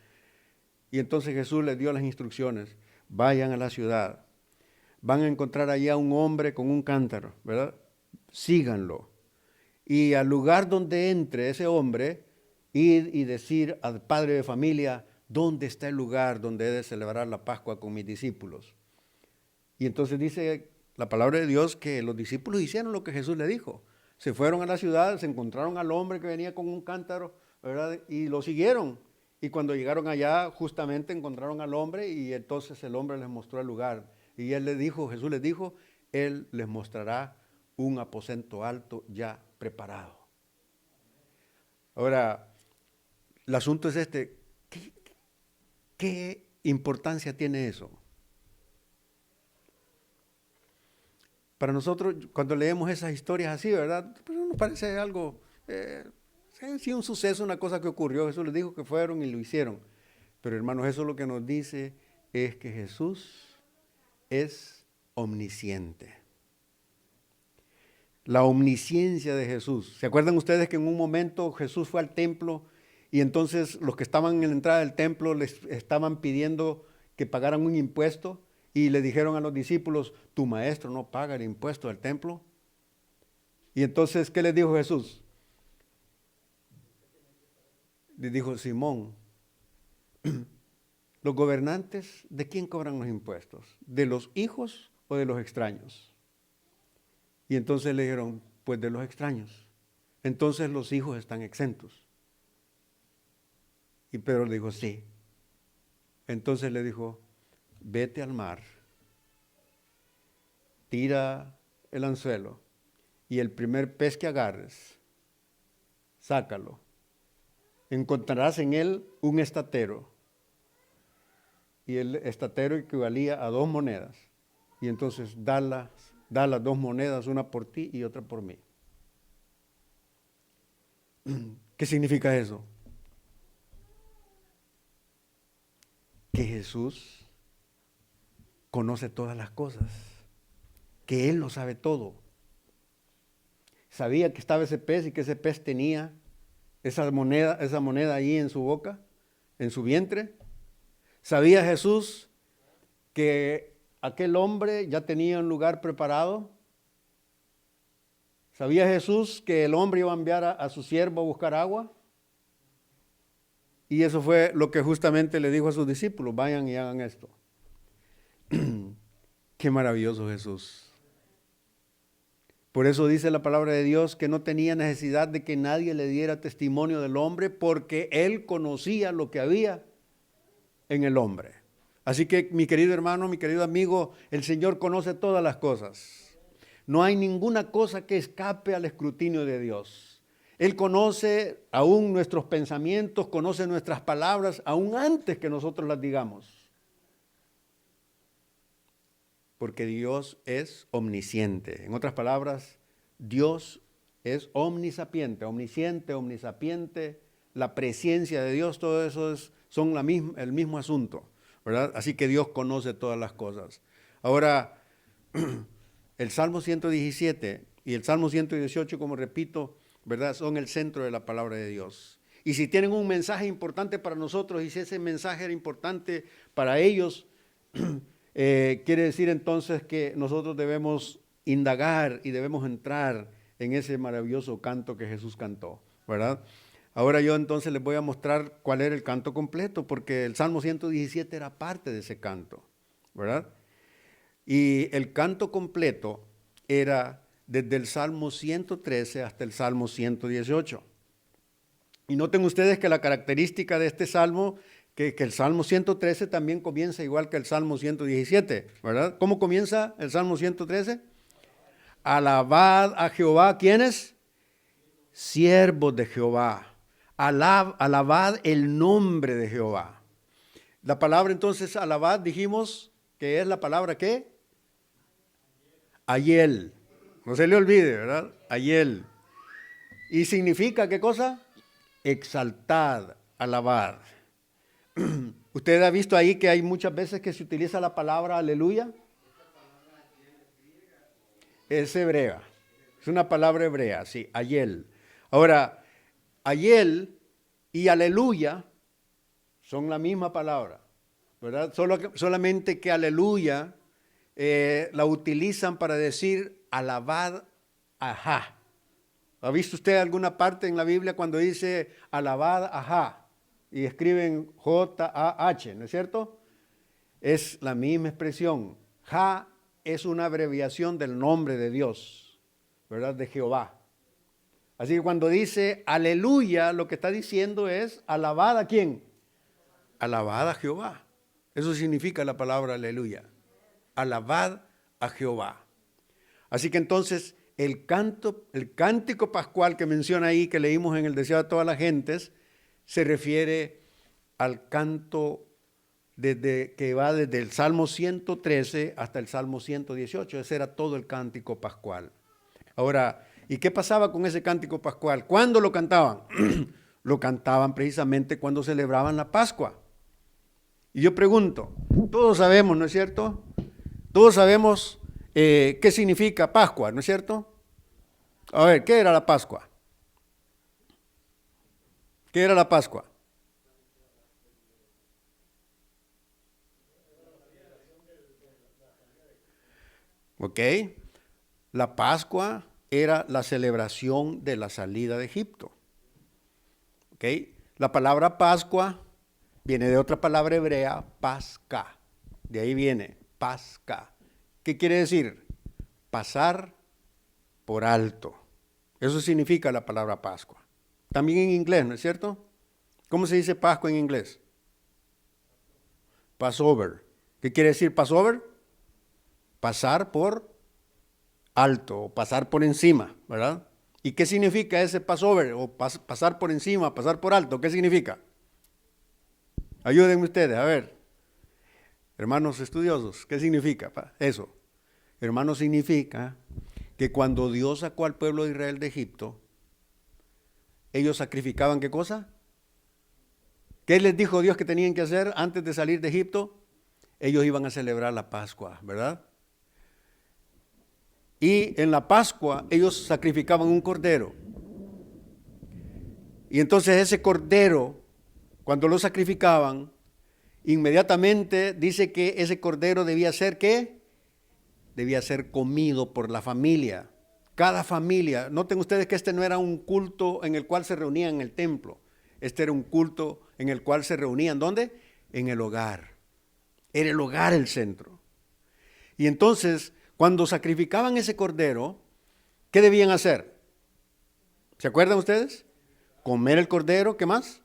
Y entonces Jesús les dio las instrucciones, vayan a la ciudad, van a encontrar allá un hombre con un cántaro, ¿verdad? Síganlo. Y al lugar donde entre ese hombre, ir y decir al padre de familia, ¿dónde está el lugar donde he de celebrar la Pascua con mis discípulos? Y entonces dice la palabra de Dios que los discípulos hicieron lo que Jesús le dijo. Se fueron a la ciudad, se encontraron al hombre que venía con un cántaro, ¿verdad?, y lo siguieron. Y cuando llegaron allá, justamente encontraron al hombre y entonces el hombre les mostró el lugar. Y él les dijo, Jesús les dijo, Él les mostrará un aposento alto ya preparado. Ahora, el asunto es este, ¿qué importancia tiene eso? Para nosotros, cuando leemos esas historias así, ¿verdad?, pues nos parece algo, sí, un suceso, una cosa que ocurrió. Jesús les dijo que fueron y lo hicieron. Pero hermanos, eso lo que nos dice es que Jesús es omnisciente. La omnisciencia de Jesús. ¿Se acuerdan ustedes que en un momento Jesús fue al templo y entonces los que estaban en la entrada del templo les estaban pidiendo que pagaran un impuesto y le dijeron a los discípulos, tu maestro no paga el impuesto del templo? Y entonces, ¿qué les dijo Jesús? Les dijo, Simón, los gobernantes, ¿de quién cobran los impuestos? ¿De los hijos o de los extraños? Y entonces le dijeron, pues de los extraños. Entonces los hijos están exentos. Y Pedro le dijo, sí. Entonces le dijo, vete al mar, tira el anzuelo y el primer pez que agarres, sácalo. Encontrarás en él un estatero. Y el estatero equivalía a 2 monedas. Y entonces da las 2 monedas, una por ti y otra por mí. ¿Qué significa eso? Que Jesús conoce todas las cosas, que Él lo sabe todo. Sabía que estaba ese pez y que ese pez tenía esa moneda ahí en su boca, en su vientre. ¿Sabía Jesús que aquel hombre ya tenía un lugar preparado? ¿Sabía Jesús que el hombre iba a enviar a su siervo a buscar agua? Y eso fue lo que justamente le dijo a sus discípulos, vayan y hagan esto. Qué maravilloso Jesús. Por eso dice la palabra de Dios que no tenía necesidad de que nadie le diera testimonio del hombre, porque Él conocía lo que había en el hombre. Así que, mi querido hermano, mi querido amigo, el Señor conoce todas las cosas. No hay ninguna cosa que escape al escrutinio de Dios. Él conoce aún nuestros pensamientos, conoce nuestras palabras, aún antes que nosotros las digamos. Porque Dios es omnisciente. En otras palabras, Dios es omnisapiente, omnisciente, omnisapiente. La presencia de Dios, todo eso son el mismo asunto, ¿verdad? Así que Dios conoce todas las cosas. Ahora, el Salmo 117 y el Salmo 118, como repito, ¿verdad?, son el centro de la palabra de Dios. Y si tienen un mensaje importante para nosotros, y si ese mensaje era importante para ellos, quiere decir entonces que nosotros debemos indagar y debemos entrar en ese maravilloso canto que Jesús cantó, ¿verdad? Ahora yo entonces les voy a mostrar cuál era el canto completo, porque el Salmo 117 era parte de ese canto, ¿verdad? Y el canto completo era desde el Salmo 113 hasta el Salmo 118. Y noten ustedes que la característica de este Salmo, que el Salmo 113 también comienza igual que el Salmo 117, ¿verdad? ¿Cómo comienza el Salmo 113? Alabad a Jehová, ¿quiénes? Siervos de Jehová. Alabad el nombre de Jehová. La palabra entonces, alabad, dijimos que es la palabra ¿qué? Ayel. No se le olvide, ¿verdad? Ayel. ¿Y significa qué cosa? Exaltad, alabad. ¿Usted ha visto ahí que hay muchas veces que se utiliza la palabra aleluya? Es hebrea. Es una palabra hebrea, sí, ayel. Ahora, ayel y aleluya son la misma palabra, ¿verdad? Solamente que aleluya la utilizan para decir alabad ajá. ¿Ha visto usted alguna parte en la Biblia cuando dice alabad ajá? Y escriben J-A-H, ¿no es cierto? Es la misma expresión. Ja es una abreviación del nombre de Dios, ¿verdad? De Jehová. Así que cuando dice aleluya, lo que está diciendo es alabad a ¿quién? Alabad a Jehová. Eso significa la palabra aleluya. Alabad a Jehová. Así que entonces el cántico pascual que menciona ahí, que leímos en el Deseo de todas las gentes, se refiere al canto que va desde el Salmo 113 hasta el Salmo 118. Ese era todo el cántico pascual. Ahora, ¿y qué pasaba con ese cántico pascual? ¿Cuándo lo cantaban? Lo cantaban precisamente cuando celebraban la Pascua. Y yo pregunto, todos sabemos, ¿no es cierto? Todos sabemos qué significa Pascua, ¿no es cierto? A ver, ¿qué era la Pascua? ¿Qué era la Pascua? ¿Ok? La Pascua era la celebración de la salida de Egipto. ¿Ok? La palabra Pascua viene de otra palabra hebrea, pasca. De ahí viene, pasca. ¿Qué quiere decir? Pasar por alto. Eso significa la palabra Pascua. También en inglés, ¿no es cierto? ¿Cómo se dice Pascua en inglés? Passover. ¿Qué quiere decir Passover? Pasar por alto, o pasar por encima, ¿verdad? ¿Y qué significa ese Passover? O pasar por encima, pasar por alto, ¿qué significa? Ayúdenme ustedes, a ver. Hermanos estudiosos, ¿qué significa eso? Hermanos, significa que cuando Dios sacó al pueblo de Israel de Egipto, ellos sacrificaban ¿qué cosa? ¿Qué les dijo Dios que tenían que hacer antes de salir de Egipto? Ellos iban a celebrar la Pascua, ¿verdad? Y en la Pascua ellos sacrificaban un cordero. Y entonces ese cordero, cuando lo sacrificaban, inmediatamente dice que ese cordero debía ser ¿qué? Debía ser comido por la familia. Cada familia. Noten ustedes que este no era un culto en el cual se reunían en el templo. Este era un culto en el cual se reunían. ¿Dónde? En el hogar. Era el hogar el centro. Y entonces, cuando sacrificaban ese cordero, ¿qué debían hacer? ¿Se acuerdan ustedes? Comer el cordero, ¿qué más?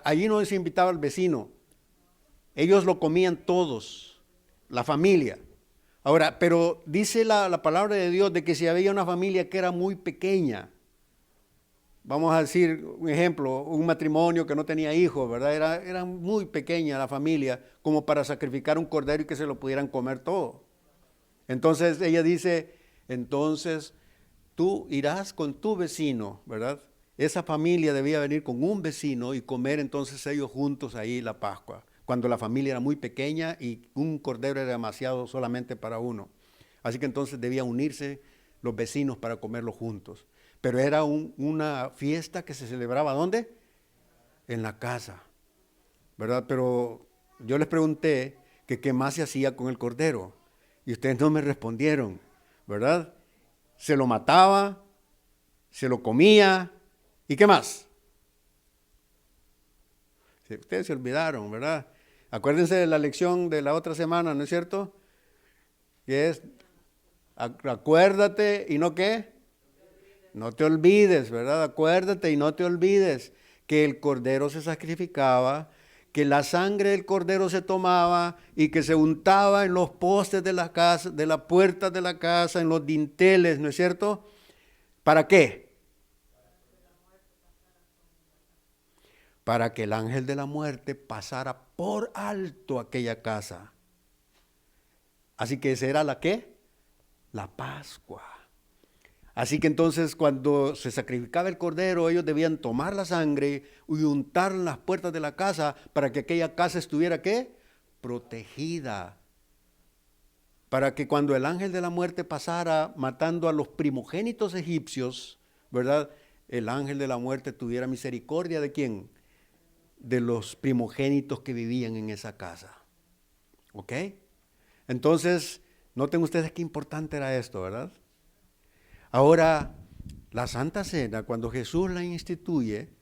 Allí no se invitaba al vecino. Ellos lo comían todos, la familia. Ahora, pero dice la palabra de Dios de que si había una familia que era muy pequeña, vamos a decir un ejemplo, un matrimonio que no tenía hijos, ¿verdad? Era muy pequeña la familia como para sacrificar un cordero y que se lo pudieran comer todo. Entonces ella dice, entonces tú irás con tu vecino, ¿verdad? Esa familia debía venir con un vecino y comer entonces ellos juntos ahí la Pascua, cuando la familia era muy pequeña y un cordero era demasiado solamente para uno. Así que entonces debían unirse los vecinos para comerlo juntos. Pero era una fiesta que se celebraba ¿dónde? En la casa, ¿verdad? Pero yo les pregunté que qué más se hacía con el cordero. Y ustedes no me respondieron, ¿verdad? Se lo mataba, se lo comía, ¿y qué más? Ustedes se olvidaron, ¿verdad? Acuérdense de la lección de la otra semana, ¿no es cierto? Que es, acuérdate y no qué, no te olvides, ¿verdad? Acuérdate y no te olvides que el cordero se sacrificaba, que la sangre del cordero se tomaba y que se untaba en los postes de la casa, de la puerta de la casa, en los dinteles, ¿no es cierto? ¿Para qué? Para que el ángel de la muerte pasara por alto aquella casa. Así que esa era la ¿qué? La Pascua. Así que entonces cuando se sacrificaba el cordero, ellos debían tomar la sangre y untar en las puertas de la casa para que aquella casa estuviera ¿qué? Protegida. Para que cuando el ángel de la muerte pasara matando a los primogénitos egipcios, ¿verdad? El ángel de la muerte tuviera misericordia ¿de quién? De los primogénitos que vivían en esa casa. ¿Ok? Entonces, noten ustedes qué importante era esto, ¿verdad? Ahora, la Santa Cena, cuando Jesús la instituye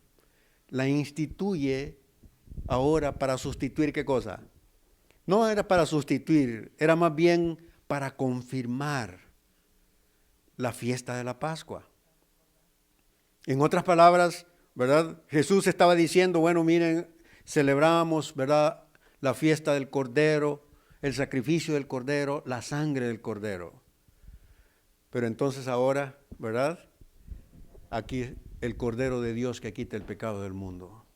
ahora para sustituir ¿qué cosa? No era para sustituir, era más bien para confirmar la fiesta de la Pascua. En otras palabras, ¿verdad? Jesús estaba diciendo, bueno, miren, celebramos, ¿verdad? La fiesta del Cordero, el sacrificio del Cordero, la sangre del Cordero. Pero entonces ahora, ¿verdad? Aquí el Cordero de Dios que quita el pecado del mundo.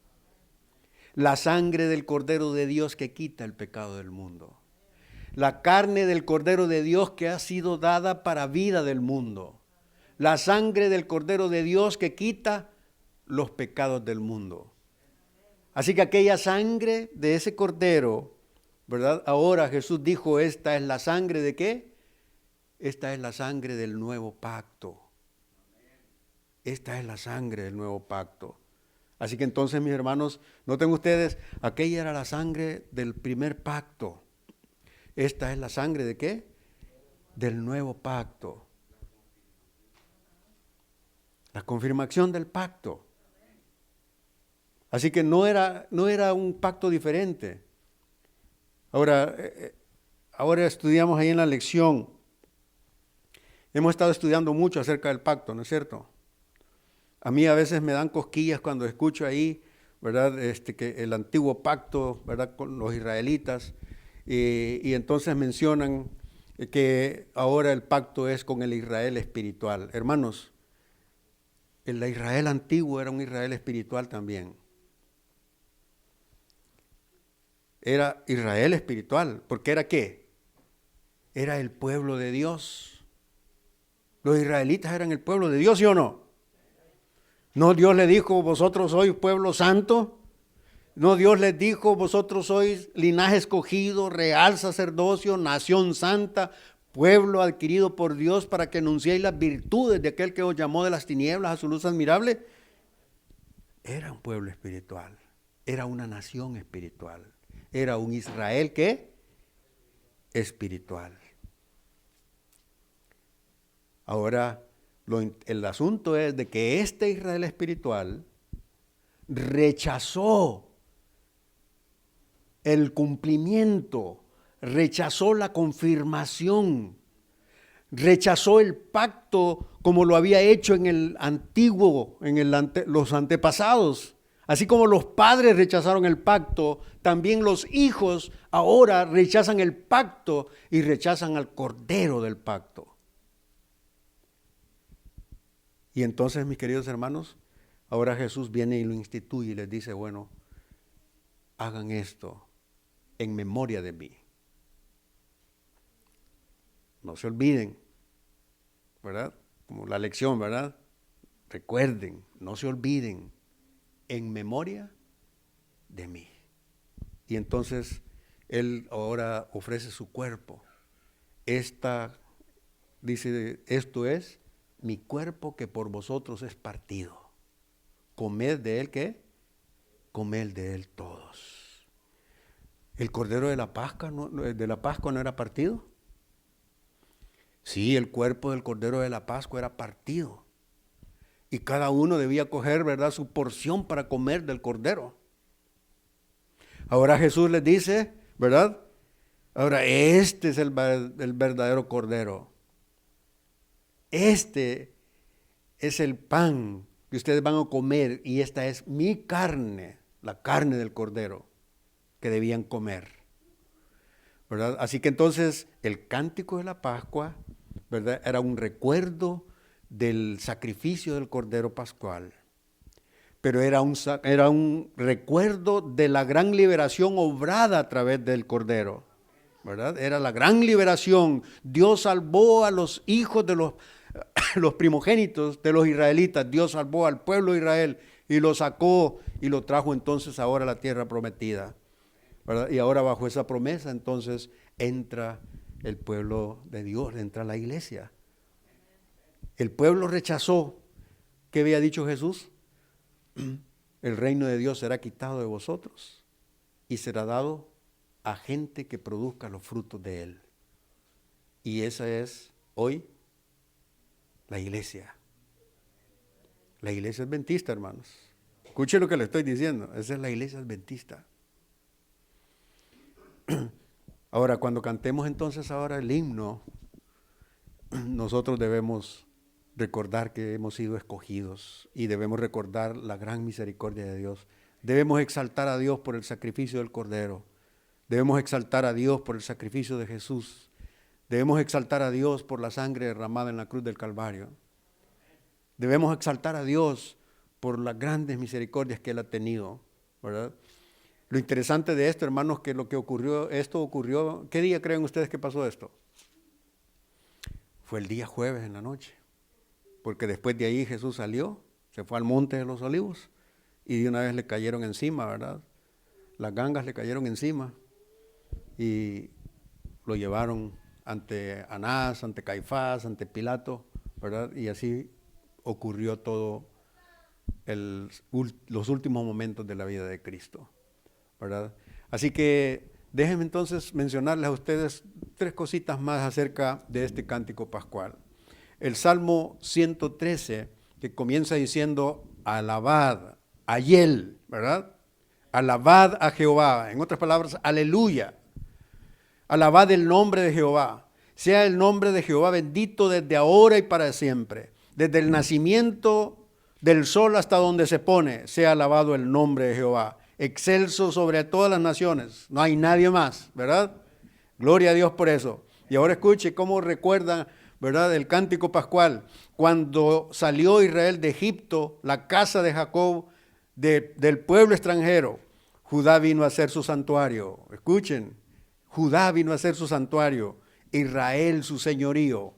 La sangre del Cordero de Dios que quita el pecado del mundo. La carne del Cordero de Dios que ha sido dada para vida del mundo. La sangre del Cordero de Dios que quita los pecados del mundo. Así que aquella sangre de ese Cordero, ¿verdad? Ahora Jesús dijo, esta es la sangre ¿de qué? Esta es la sangre del nuevo pacto. Esta es la sangre del nuevo pacto. Así que entonces, mis hermanos, noten ustedes, aquella era la sangre del primer pacto. Esta es la sangre ¿de qué? Del nuevo pacto. La confirmación del pacto. Así que no era un pacto diferente. Ahora estudiamos ahí en la lección. Hemos estado estudiando mucho acerca del pacto, ¿no es cierto? A mí a veces me dan cosquillas cuando escucho ahí, ¿verdad? Que el antiguo pacto, ¿verdad? Con los israelitas, y entonces mencionan que ahora el pacto es con el Israel espiritual. Hermanos, el Israel antiguo era un Israel espiritual también. Era Israel espiritual, porque ¿era qué? Era el pueblo de Dios. Los israelitas eran el pueblo de Dios, ¿sí o no? ¿No Dios les dijo, vosotros sois pueblo santo? ¿No Dios les dijo, vosotros sois linaje escogido, real sacerdocio, nación santa, pueblo adquirido por Dios para que anunciéis las virtudes de aquel que os llamó de las tinieblas a su luz admirable? Era un pueblo espiritual, era una nación espiritual, era un Israel ¿qué? Espiritual. Ahora, el asunto es de que este Israel espiritual rechazó el cumplimiento, rechazó la confirmación, rechazó el pacto como lo había hecho en el antiguo, los antepasados. Así como los padres rechazaron el pacto, también los hijos ahora rechazan el pacto y rechazan al Cordero del pacto. Y entonces, mis queridos hermanos, ahora Jesús viene y lo instituye y les dice, bueno, hagan esto en memoria de mí. No se olviden, ¿verdad? Como la lección, ¿verdad? Recuerden, no se olviden, en memoria de mí. Y entonces, Él ahora ofrece su cuerpo. Dice, esto es mi cuerpo que por vosotros es partido. Comed de él, ¿qué? Comed de él todos. ¿El cordero de la Pascua no era partido? Sí, el cuerpo del cordero de la Pascua era partido. Y cada uno debía coger, ¿verdad?, su porción para comer del cordero. Ahora Jesús les dice, ¿verdad? Ahora este es el verdadero cordero. Este es el pan que ustedes van a comer y esta es mi carne, la carne del cordero que debían comer, ¿verdad? Así que entonces el cántico de la Pascua, ¿verdad?, era un recuerdo del sacrificio del cordero pascual, pero era un recuerdo de la gran liberación obrada a través del cordero, ¿verdad? Era la gran liberación. Dios salvó a los hijos de los primogénitos de los israelitas. Dios salvó al pueblo de Israel y lo sacó y lo trajo entonces ahora a la tierra prometida, ¿verdad? Y ahora bajo esa promesa entonces entra el pueblo de Dios, entra la iglesia. El pueblo rechazó. ¿Qué había dicho Jesús? El reino de Dios será quitado de vosotros y será dado a gente que produzca los frutos de él. Y esa es hoy la iglesia. La iglesia adventista, hermanos. Escuche lo que le estoy diciendo. Esa es la iglesia adventista. Ahora, cuando cantemos entonces ahora el himno, nosotros debemos recordar que hemos sido escogidos y debemos recordar la gran misericordia de Dios. Debemos exaltar a Dios por el sacrificio del Cordero. Debemos exaltar a Dios por el sacrificio de Jesús. Debemos exaltar a Dios por la sangre derramada en la cruz del Calvario. Debemos exaltar a Dios por las grandes misericordias que Él ha tenido, ¿verdad? Lo interesante de esto, hermanos, que esto ocurrió, ¿qué día creen ustedes que pasó esto? Fue el día jueves en la noche, porque después de ahí Jesús salió, se fue al monte de los olivos y de una vez le cayeron encima, ¿verdad? Las gangas le cayeron encima y lo llevaron ante Anás, ante Caifás, ante Pilato, ¿verdad? Y así ocurrió todo los últimos momentos de la vida de Cristo, ¿verdad? Así que déjenme entonces mencionarles a ustedes 3 cositas más acerca de este cántico pascual. El Salmo 113, que comienza diciendo, alabad a Yel, ¿verdad? Alabad a Jehová. En otras palabras, aleluya. Alabad el nombre de Jehová. Sea el nombre de Jehová bendito desde ahora y para siempre. Desde el nacimiento del sol hasta donde se pone, sea alabado el nombre de Jehová. Excelso sobre todas las naciones. No hay nadie más, ¿verdad? Gloria a Dios por eso. Y ahora escuche cómo recuerdan, ¿verdad?, el cántico pascual. Cuando salió Israel de Egipto, la casa de Jacob, del pueblo extranjero, Judá vino a ser su santuario. Escuchen, Judá vino a ser su santuario, Israel su señorío.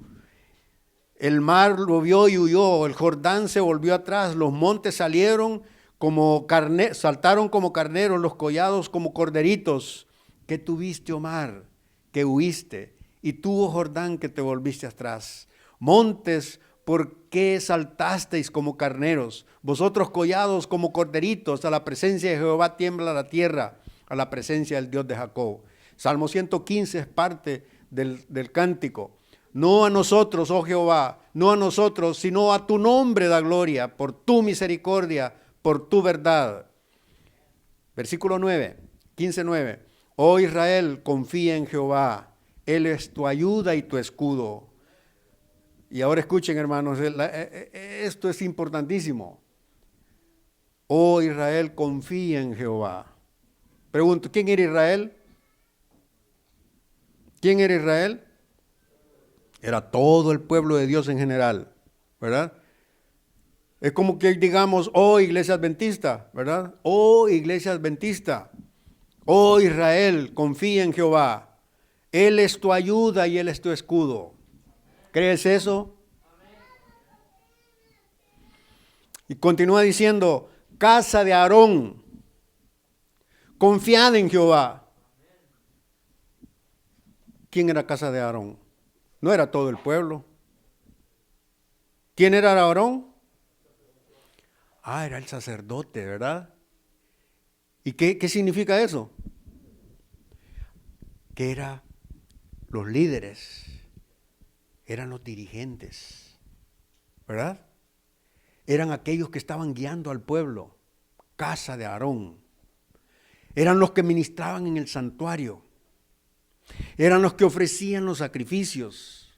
El mar lo vio y huyó, el Jordán se volvió atrás, los montes saltaron como carneros, los collados como corderitos. ¿Qué tuviste, oh mar, que huiste? Y tú, oh Jordán, que te volviste atrás. Montes, ¿por qué saltasteis como carneros? Vosotros collados como corderitos, a la presencia de Jehová tiembla la tierra, a la presencia del Dios de Jacob. Salmo 115 es parte del cántico. No a nosotros, oh Jehová, no a nosotros, sino a tu nombre da gloria, por tu misericordia, por tu verdad. Versículo 9, 15:9. Oh Israel, confía en Jehová, Él es tu ayuda y tu escudo. Y ahora escuchen, hermanos, esto es importantísimo. Oh Israel, confía en Jehová. Pregunto, ¿quién era Israel? ¿Quién era Israel? Era todo el pueblo de Dios en general, ¿verdad? Es como que digamos, oh iglesia adventista, ¿verdad? Oh iglesia adventista, oh Israel, confía en Jehová. Él es tu ayuda y Él es tu escudo. ¿Crees eso? Y continúa diciendo, casa de Aarón, confiad en Jehová. ¿Quién era casa de Aarón? No era todo el pueblo. ¿Quién era Aarón? Era el sacerdote, ¿verdad? ¿Y qué significa eso? que eran los líderes, eran los dirigentes, ¿verdad? Eran aquellos que estaban guiando al pueblo, casa de Aarón. Eran los que ministraban en el santuario. Eran los que ofrecían los sacrificios.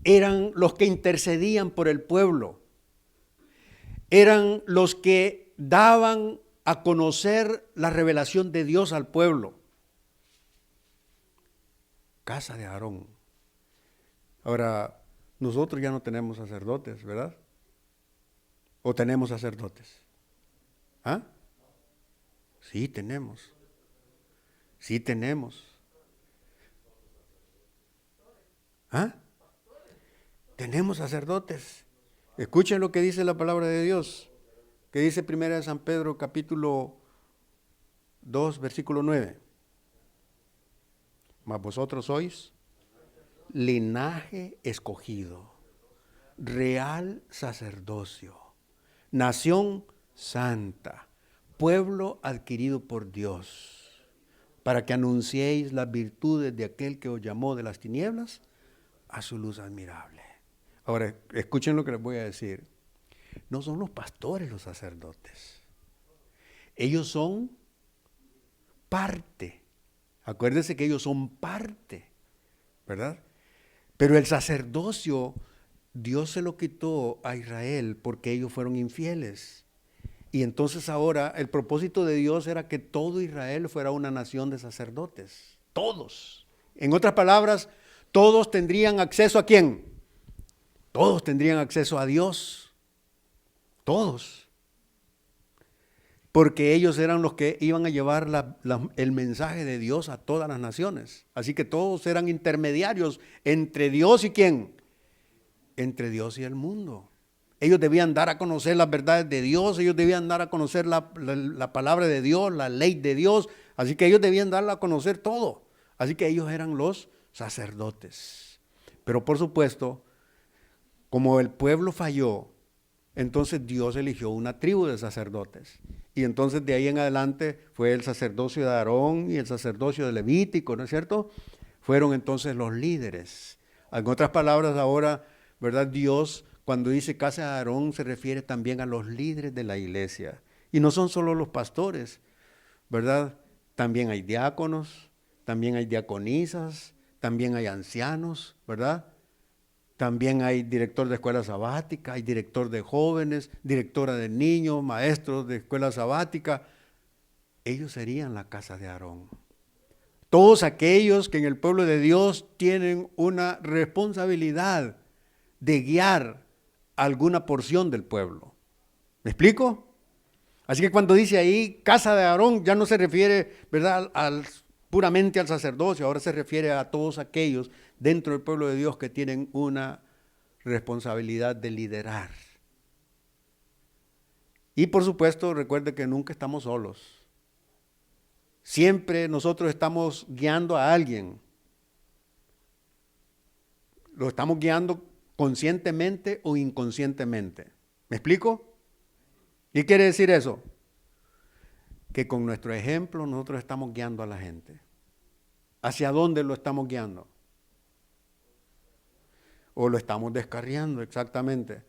Eran los que intercedían por el pueblo. Eran los que daban a conocer la revelación de Dios al pueblo. Casa de Aarón. Ahora, nosotros ya no tenemos sacerdotes, ¿verdad? ¿O tenemos sacerdotes? ¿Ah? Sí tenemos. Sí tenemos. ¿Ah? Tenemos sacerdotes. Escuchen lo que dice la palabra de Dios, que dice 1 San Pedro capítulo 2, versículo 9. Mas vosotros sois linaje escogido, real sacerdocio, nación santa, pueblo adquirido por Dios, para que anunciéis las virtudes de aquel que os llamó de las tinieblas a su luz admirable. Ahora, escuchen lo que les voy a decir. No son los pastores los sacerdotes. Ellos son parte. Acuérdense que ellos son parte, ¿verdad? Pero el sacerdocio, Dios se lo quitó a Israel porque ellos fueron infieles. Y entonces ahora el propósito de Dios era que todo Israel fuera una nación de sacerdotes. Todos. En otras palabras, todos tendrían acceso ¿a quién? Todos tendrían acceso a Dios. Todos. Porque ellos eran los que iban a llevar el mensaje de Dios a todas las naciones. Así que todos eran intermediarios entre Dios y ¿quién? Entre Dios y el mundo. Ellos debían dar a conocer las verdades de Dios, ellos debían dar a conocer la palabra de Dios, la ley de Dios. Así que ellos debían darla a conocer todo. Así que ellos eran los sacerdotes. Pero por supuesto, como el pueblo falló, entonces Dios eligió una tribu de sacerdotes. Y entonces de ahí en adelante fue el sacerdocio de Aarón y el sacerdocio de Levítico, ¿no es cierto? Fueron entonces los líderes. En otras palabras ahora, ¿verdad? Dios, cuando dice casa de Aarón, se refiere también a los líderes de la iglesia. Y no son solo los pastores, ¿verdad? También hay diáconos, también hay diaconisas, también hay ancianos, ¿verdad? También hay director de escuela sabática, hay director de jóvenes, directora de niños, maestros de escuela sabática. Ellos serían la casa de Aarón. Todos aquellos que en el pueblo de Dios tienen una responsabilidad de guiar alguna porción del pueblo. ¿Me explico? Así que cuando dice ahí casa de Aarón, ya no se refiere, ¿verdad?, puramente al sacerdocio, ahora se refiere a todos aquellos dentro del pueblo de Dios que tienen una responsabilidad de liderar. Y por supuesto, recuerde que nunca estamos solos. Siempre nosotros estamos guiando a alguien. Lo estamos guiando conscientemente o inconscientemente. ¿Me explico? ¿Qué quiere decir eso? Que con nuestro ejemplo nosotros estamos guiando a la gente. ¿Hacia dónde lo estamos guiando? O lo estamos descarriando, exactamente.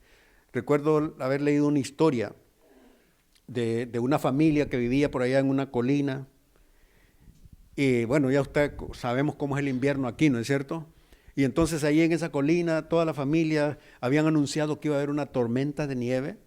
Recuerdo haber leído una historia de una familia que vivía por allá en una colina. Y bueno, ya usted sabemos cómo es el invierno aquí, ¿no es cierto? Y entonces ahí en esa colina toda la familia habían anunciado que iba a haber una tormenta de nieve.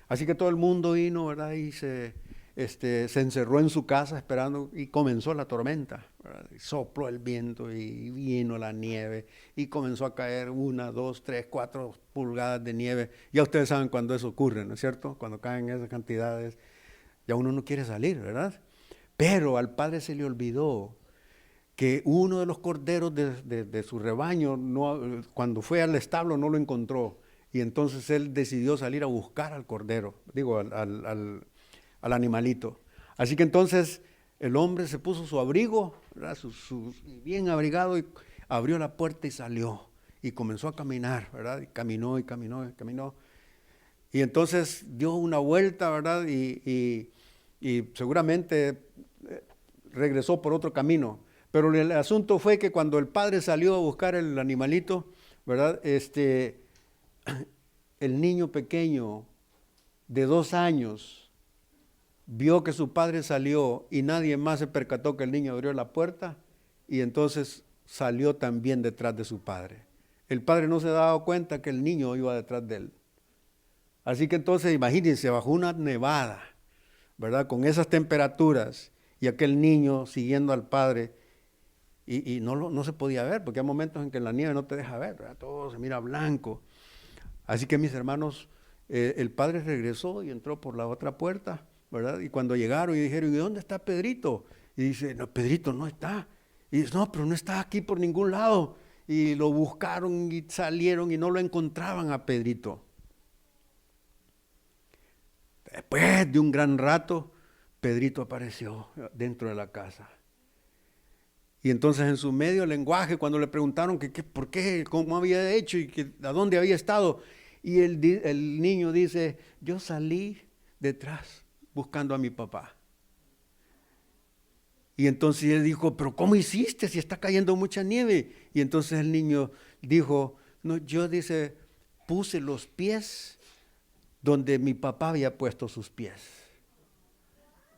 Así que todo el mundo vino, ¿verdad? Y se encerró en su casa esperando y comenzó la tormenta, ¿verdad? Y sopló el viento y vino la nieve y comenzó a caer 1, 2, 3, 4 pulgadas de nieve. Ya ustedes saben cuando eso ocurre, ¿no es cierto? Cuando caen esas cantidades, ya uno no quiere salir, ¿verdad? Pero al padre se le olvidó que uno de los corderos de su rebaño, cuando fue al establo no lo encontró. Y entonces él decidió salir a buscar al cordero, al animalito. Así que entonces el hombre se puso su abrigo, bien abrigado, y abrió la puerta y salió. Y comenzó a caminar, ¿verdad? Y caminó. Y entonces dio una vuelta, ¿verdad? Y seguramente regresó por otro camino. Pero el asunto fue que cuando el padre salió a buscar el animalito, ¿verdad? El niño pequeño de 2 años vio que su padre salió y nadie más se percató que el niño abrió la puerta y entonces salió también detrás de su padre. El padre no se daba cuenta que el niño iba detrás de él. Así que entonces imagínense, bajo una nevada, ¿verdad? Con esas temperaturas y aquel niño siguiendo al padre y no se podía ver, porque hay momentos en que la nieve no te deja ver, ¿verdad? Todo se mira blanco. Así que mis hermanos, el padre regresó y entró por la otra puerta, ¿verdad? Y cuando llegaron y dijeron, ¿y dónde está Pedrito? Y dice, no, Pedrito no está. Y dice, no, pero no está aquí por ningún lado. Y lo buscaron y salieron y no lo encontraban a Pedrito. Después de un gran rato, Pedrito apareció dentro de la casa. Y entonces en su medio lenguaje, cuando le preguntaron por qué, cómo había hecho y a dónde había estado, y el niño dice, yo salí detrás buscando a mi papá. Y entonces él dijo, pero ¿cómo hiciste si está cayendo mucha nieve? Y entonces el niño dijo, no, yo puse los pies donde mi papá había puesto sus pies.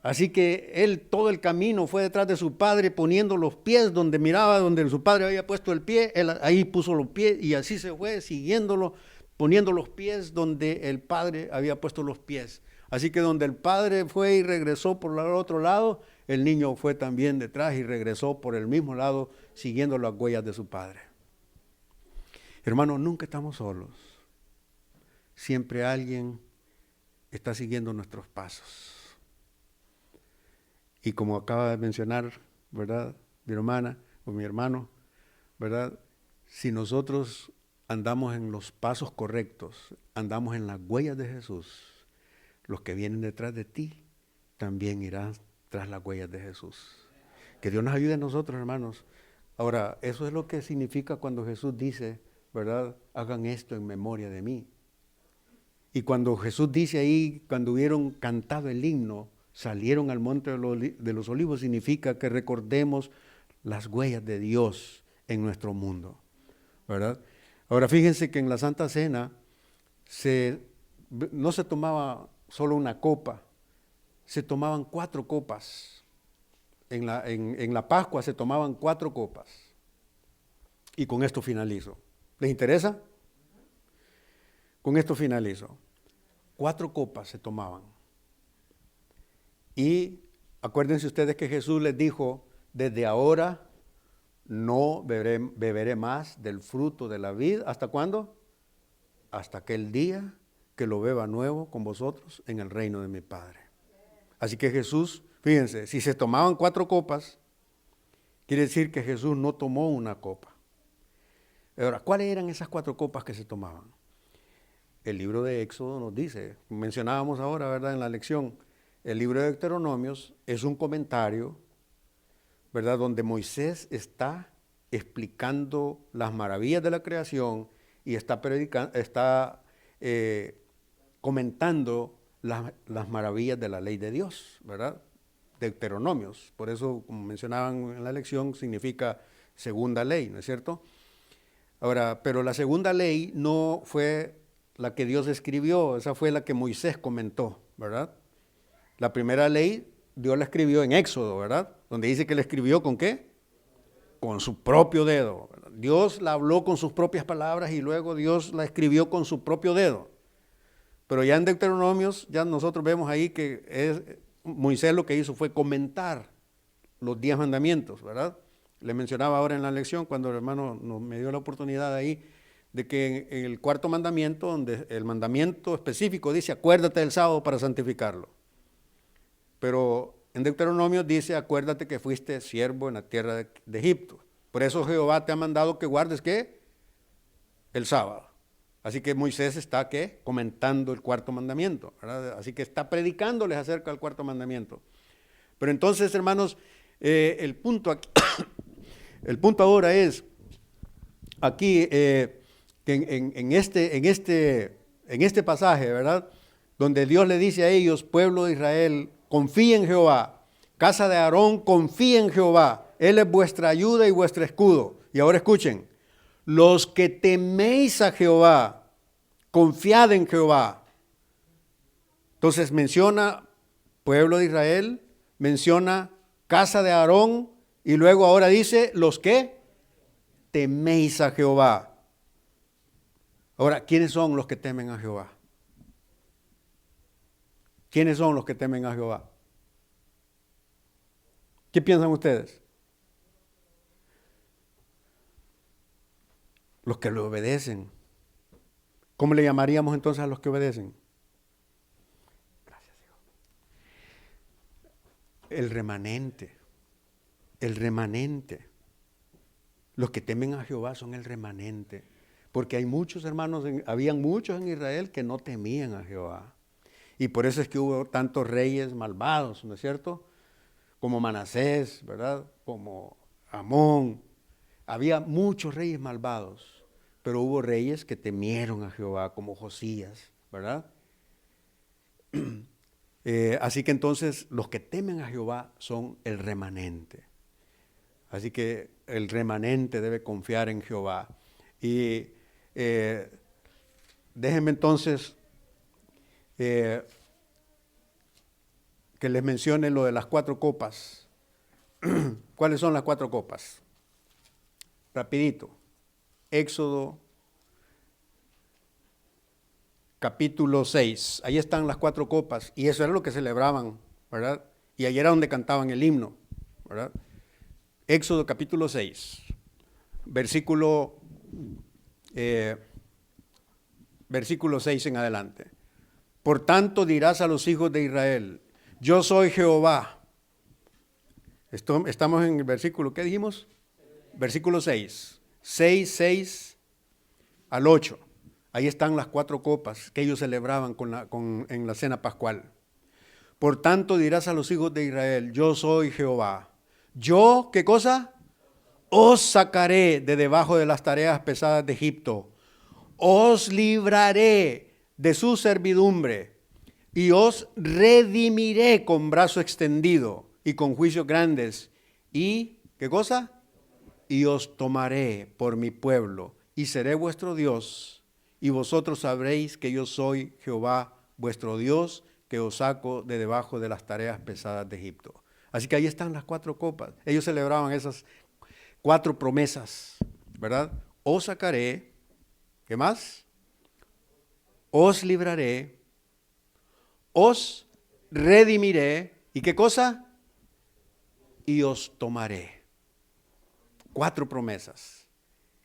Así que él todo el camino fue detrás de su padre poniendo los pies donde miraba, donde su padre había puesto el pie, él ahí puso los pies y así se fue siguiéndolo, poniendo los pies donde el padre había puesto los pies. Así que donde el padre fue y regresó por el otro lado, el niño fue también detrás y regresó por el mismo lado siguiendo las huellas de su padre. Hermanos, nunca estamos solos. Siempre alguien está siguiendo nuestros pasos. Y como acaba de mencionar, ¿verdad?, mi hermana o mi hermano, ¿verdad? Si nosotros andamos en los pasos correctos, andamos en las huellas de Jesús, los que vienen detrás de ti también irán tras las huellas de Jesús. Que Dios nos ayude a nosotros, hermanos. Ahora, eso es lo que significa cuando Jesús dice, ¿verdad?, hagan esto en memoria de mí. Y cuando Jesús dice ahí, cuando hubieron cantado el himno, salieron al monte de los olivos, significa que recordemos las huellas de Dios en nuestro mundo, ¿verdad? Ahora fíjense que en la Santa Cena no se tomaba solo una copa, se tomaban 4 copas. En la Pascua se tomaban 4 copas. Y con esto finalizo. ¿Les interesa? Con esto finalizo. 4 copas se tomaban. Y acuérdense ustedes que Jesús les dijo, desde ahora no beberé más del fruto de la vid. ¿Hasta cuándo? Hasta aquel día que lo beba nuevo con vosotros en el reino de mi Padre. Así que Jesús, fíjense, si se tomaban 4 copas, quiere decir que Jesús no tomó una copa. Ahora, ¿cuáles eran esas 4 copas que se tomaban? El libro de Éxodo nos dice, mencionábamos ahora, ¿verdad?, en la lección, el libro de Deuteronomios es un comentario, ¿verdad?, donde Moisés está explicando las maravillas de la creación y está comentando las maravillas de la ley de Dios, ¿verdad? Deuteronomios, por eso, como mencionaban en la lección, significa segunda ley, ¿no es cierto? Ahora, pero la segunda ley no fue la que Dios escribió, esa fue la que Moisés comentó, ¿verdad? La primera ley Dios la escribió en Éxodo, ¿verdad? Donde dice que la escribió ¿con qué? Con su propio dedo. Dios la habló con sus propias palabras y luego Dios la escribió con su propio dedo. Pero ya en Deuteronomios, ya nosotros vemos ahí que Moisés lo que hizo fue comentar los 10 mandamientos, ¿verdad? Le mencionaba ahora en la lección, cuando el hermano me dio la oportunidad ahí, de que en el 4.º mandamiento, donde el mandamiento específico dice, acuérdate del sábado para santificarlo. Pero en Deuteronomio dice, acuérdate que fuiste siervo en la tierra de Egipto. Por eso Jehová te ha mandado que guardes, ¿qué? El sábado. Así que Moisés está, ¿qué? Comentando el 4.º mandamiento, ¿verdad? Así que está predicándoles acerca del 4.º mandamiento. Pero entonces, hermanos, el punto ahora es, aquí, que en este pasaje, ¿verdad?, donde Dios le dice a ellos, pueblo de Israel, confía en Jehová, casa de Aarón, confía en Jehová, Él es vuestra ayuda y vuestro escudo. Y ahora escuchen, los que teméis a Jehová, confiad en Jehová. Entonces menciona pueblo de Israel, menciona casa de Aarón, y luego ahora dice, los que teméis a Jehová. Ahora, ¿quiénes son los que temen a Jehová? ¿Quiénes son los que temen a Jehová? ¿Qué piensan ustedes? Los que le obedecen. ¿Cómo le llamaríamos entonces a los que obedecen? Gracias, hijo. El remanente. El remanente. Los que temen a Jehová son el remanente. Porque hay muchos hermanos, habían muchos en Israel que no temían a Jehová. Y por eso es que hubo tantos reyes malvados, ¿no es cierto? Como Manasés, ¿verdad? Como Amón. Había muchos reyes malvados, pero hubo reyes que temieron a Jehová, como Josías, ¿verdad? Así que entonces los que temen a Jehová son el remanente. Así que el remanente debe confiar en Jehová. Y déjenme entonces que les mencione lo de las 4 copas. ¿Cuáles son las 4 copas? Rapidito. Éxodo capítulo 6. Ahí están las 4 copas. Y eso era lo que celebraban, ¿verdad? Y ahí era donde cantaban el himno, ¿verdad? Éxodo capítulo 6. Versículo 6 en adelante. Por tanto dirás a los hijos de Israel, yo soy Jehová. Estamos en el versículo, ¿qué dijimos? Versículo 6. 6 al 8. Ahí están las 4 copas que ellos celebraban en la cena pascual. Por tanto dirás a los hijos de Israel, yo soy Jehová. Yo, ¿qué cosa? Os sacaré de debajo de las tareas pesadas de Egipto. Os libraré de su servidumbre y os redimiré con brazo extendido y con juicios grandes. ¿Y qué cosa? Y os tomaré por mi pueblo y seré vuestro Dios. Y vosotros sabréis que yo soy Jehová, vuestro Dios, que os saco de debajo de las tareas pesadas de Egipto. Así que ahí están las 4 copas. Ellos celebraban esas 4 promesas, ¿verdad? Os sacaré, ¿qué más? Os libraré, os redimiré, ¿y qué cosa? Y os tomaré. 4 promesas,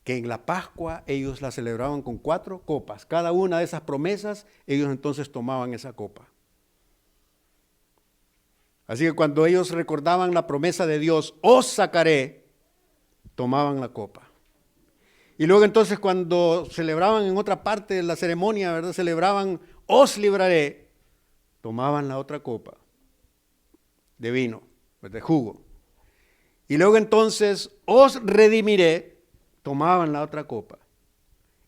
que en la Pascua ellos la celebraban con 4 copas. Cada una de esas promesas, ellos entonces tomaban esa copa. Así que cuando ellos recordaban la promesa de Dios, os sacaré, tomaban la copa. Y luego entonces cuando celebraban en otra parte de la ceremonia, ¿verdad? Celebraban, os libraré, tomaban la otra copa de vino, de jugo. Y luego entonces, os redimiré, tomaban la otra copa.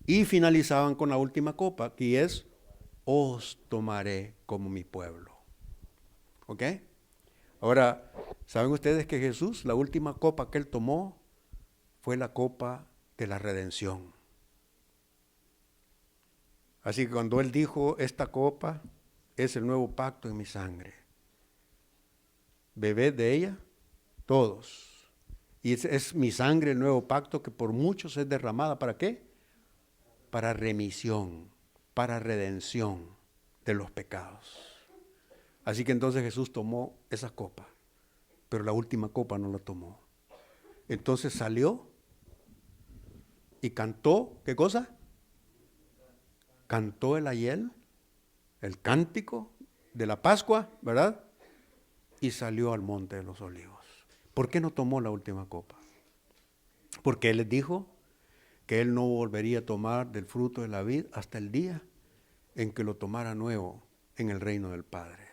Y finalizaban con la última copa, que es, os tomaré como mi pueblo. ¿Ok? Ahora, ¿saben ustedes que Jesús, la última copa que él tomó, fue la copa de la redención? Así que cuando él dijo, esta copa es el nuevo pacto en mi sangre, bebed de ella todos. Y es mi sangre el nuevo pacto que por muchos es derramada. ¿Para qué? Para remisión, para redención de los pecados. Así que entonces Jesús tomó esa copa, pero la última copa no la tomó. Entonces salió y cantó, ¿qué cosa? Cantó el ayel, el cántico de la Pascua, ¿verdad? Y salió al monte de los olivos. ¿Por qué no tomó la última copa? Porque él les dijo que él no volvería a tomar del fruto de la vid hasta el día en que lo tomara nuevo en el reino del Padre.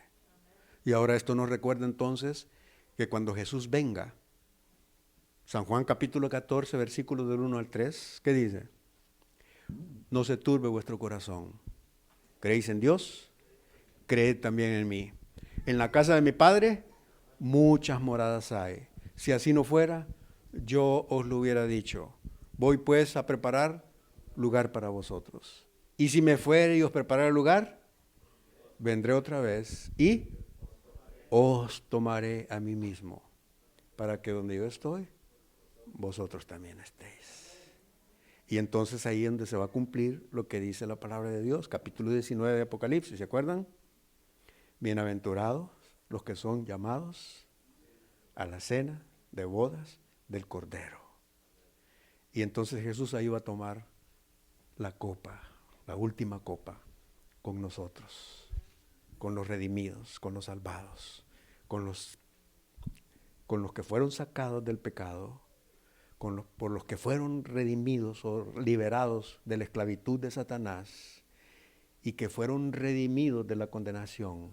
Y ahora esto nos recuerda entonces que cuando Jesús venga, San Juan capítulo 14, versículos del 1 al 3, ¿qué dice? No se turbe vuestro corazón. ¿Creéis en Dios? Creed también en mí. En la casa de mi Padre muchas moradas hay. Si así no fuera, yo os lo hubiera dicho. Voy pues a preparar lugar para vosotros. Y si me fuere y os prepararé lugar, vendré otra vez y os tomaré a mí mismo, para que donde yo estoy, vosotros también estéis. Y entonces ahí es donde se va a cumplir lo que dice la palabra de Dios, capítulo 19 de Apocalipsis, ¿se acuerdan? Bienaventurados los que son llamados a la cena de bodas del Cordero. Y entonces Jesús ahí va a tomar la copa, la última copa, con nosotros, con los redimidos, con los salvados, con los que fueron sacados del pecado, por los que fueron redimidos o liberados de la esclavitud de Satanás y que fueron redimidos de la condenación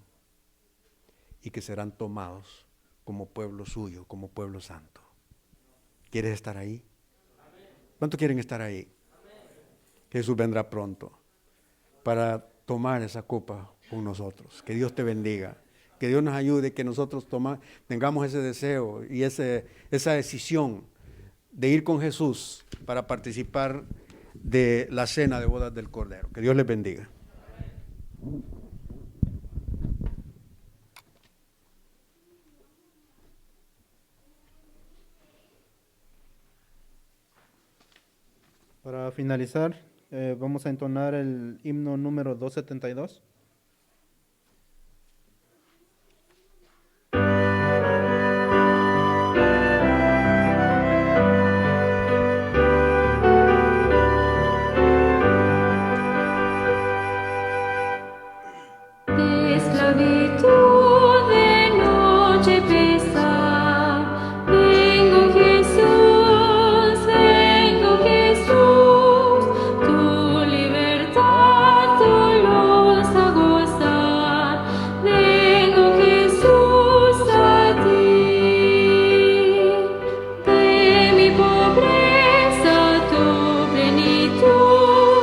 y que serán tomados como pueblo suyo, como pueblo santo. ¿Quieres estar ahí? ¿Cuántos quieren estar ahí? Jesús vendrá pronto para tomar esa copa con nosotros. Que Dios te bendiga. Que Dios nos ayude, que nosotros tengamos ese deseo y esa decisión de ir con Jesús para participar de la cena de bodas del Cordero. Que Dios les bendiga. Para finalizar, vamos a entonar el himno número 272. De esclavitud de noche pesar, vengo Jesús, tu libertad dolosa gozar, vengo Jesús a ti. De mi pobreza tu plenitud,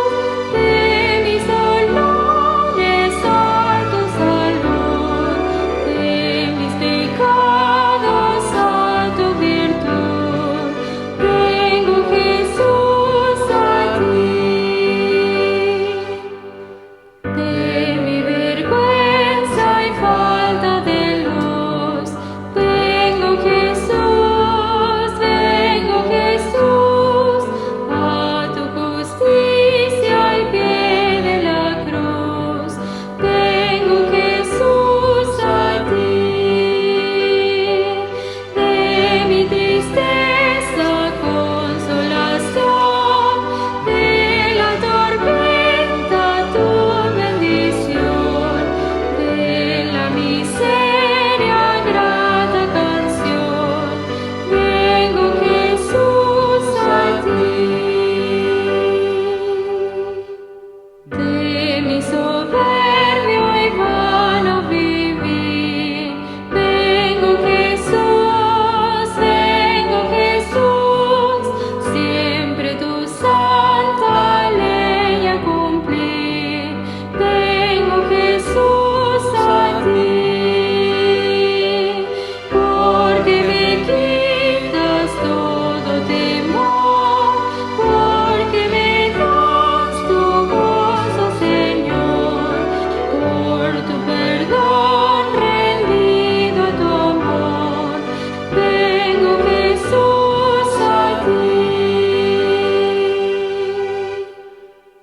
de mis dolores tu salud, de mis pecados a tu virtud, vengo Jesús a ti. De mi vergüenza y falta de luz, vengo Jesús, a tu justicia y pie de la cruz, vengo Jesús a ti. De mi tristeza consolación, de la tormenta tu bendición, de la miseria grata canción, vengo Jesús a ti. De mi soberbio y vano vivir, vengo Jesús, siempre tu santa ley a cumplir, vengo Jesús a ti. Porque me quitas todo temor, porque me das tu gozo, Señor, por tu perdón rendido a tu amor, vengo Jesús a ti.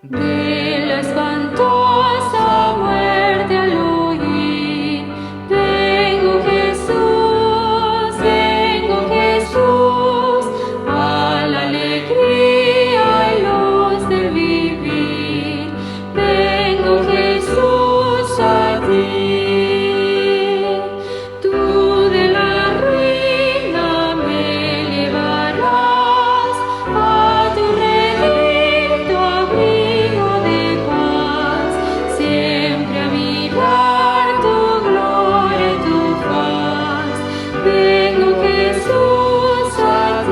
De la espantosa muerte al huir, vengo Jesús, a la alegría y luz del vivir, vengo Jesús a ti. Tú de la ruina me llevarás a tu recinto abrigo de paz, siempre a mirar tu gloria y tu faz, vengo Jesús a ti.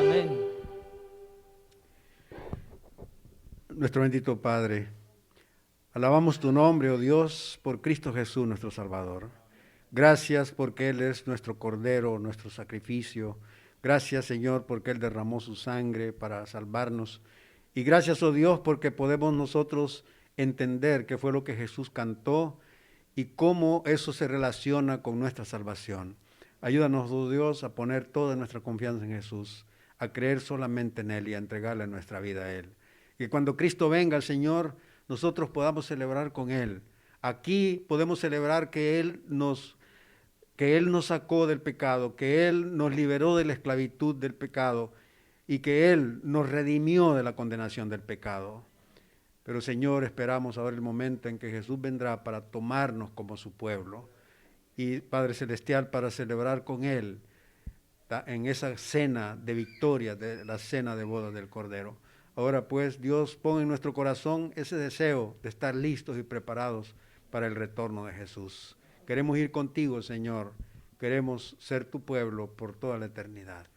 Amén. Nuestro bendito Padre, alabamos tu nombre, oh Dios, por Cristo Jesús, nuestro Salvador. Gracias porque Él es nuestro Cordero, nuestro sacrificio. Gracias, Señor, porque Él derramó su sangre para salvarnos. Y gracias, oh Dios, porque podemos nosotros entender qué fue lo que Jesús cantó y cómo eso se relaciona con nuestra salvación. Ayúdanos, oh Dios, a poner toda nuestra confianza en Jesús, a creer solamente en Él y a entregarle nuestra vida a Él. Y cuando Cristo venga, Señor, nosotros podamos celebrar con Él. Aquí podemos celebrar que Él nos sacó del pecado, que Él nos liberó de la esclavitud del pecado y que Él nos redimió de la condenación del pecado. Pero, Señor, esperamos ahora el momento en que Jesús vendrá para tomarnos como su pueblo y, Padre Celestial, para celebrar con Él en esa cena de victoria, de la cena de bodas del Cordero. Ahora pues, Dios, pon en nuestro corazón ese deseo de estar listos y preparados para el retorno de Jesús. Queremos ir contigo, Señor. Queremos ser tu pueblo por toda la eternidad.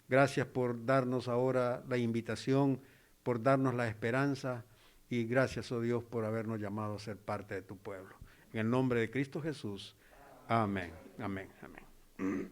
Gracias por darnos ahora la invitación, por darnos la esperanza y gracias, oh Dios, por habernos llamado a ser parte de tu pueblo. En el nombre de Cristo Jesús. Amén, amén, amén.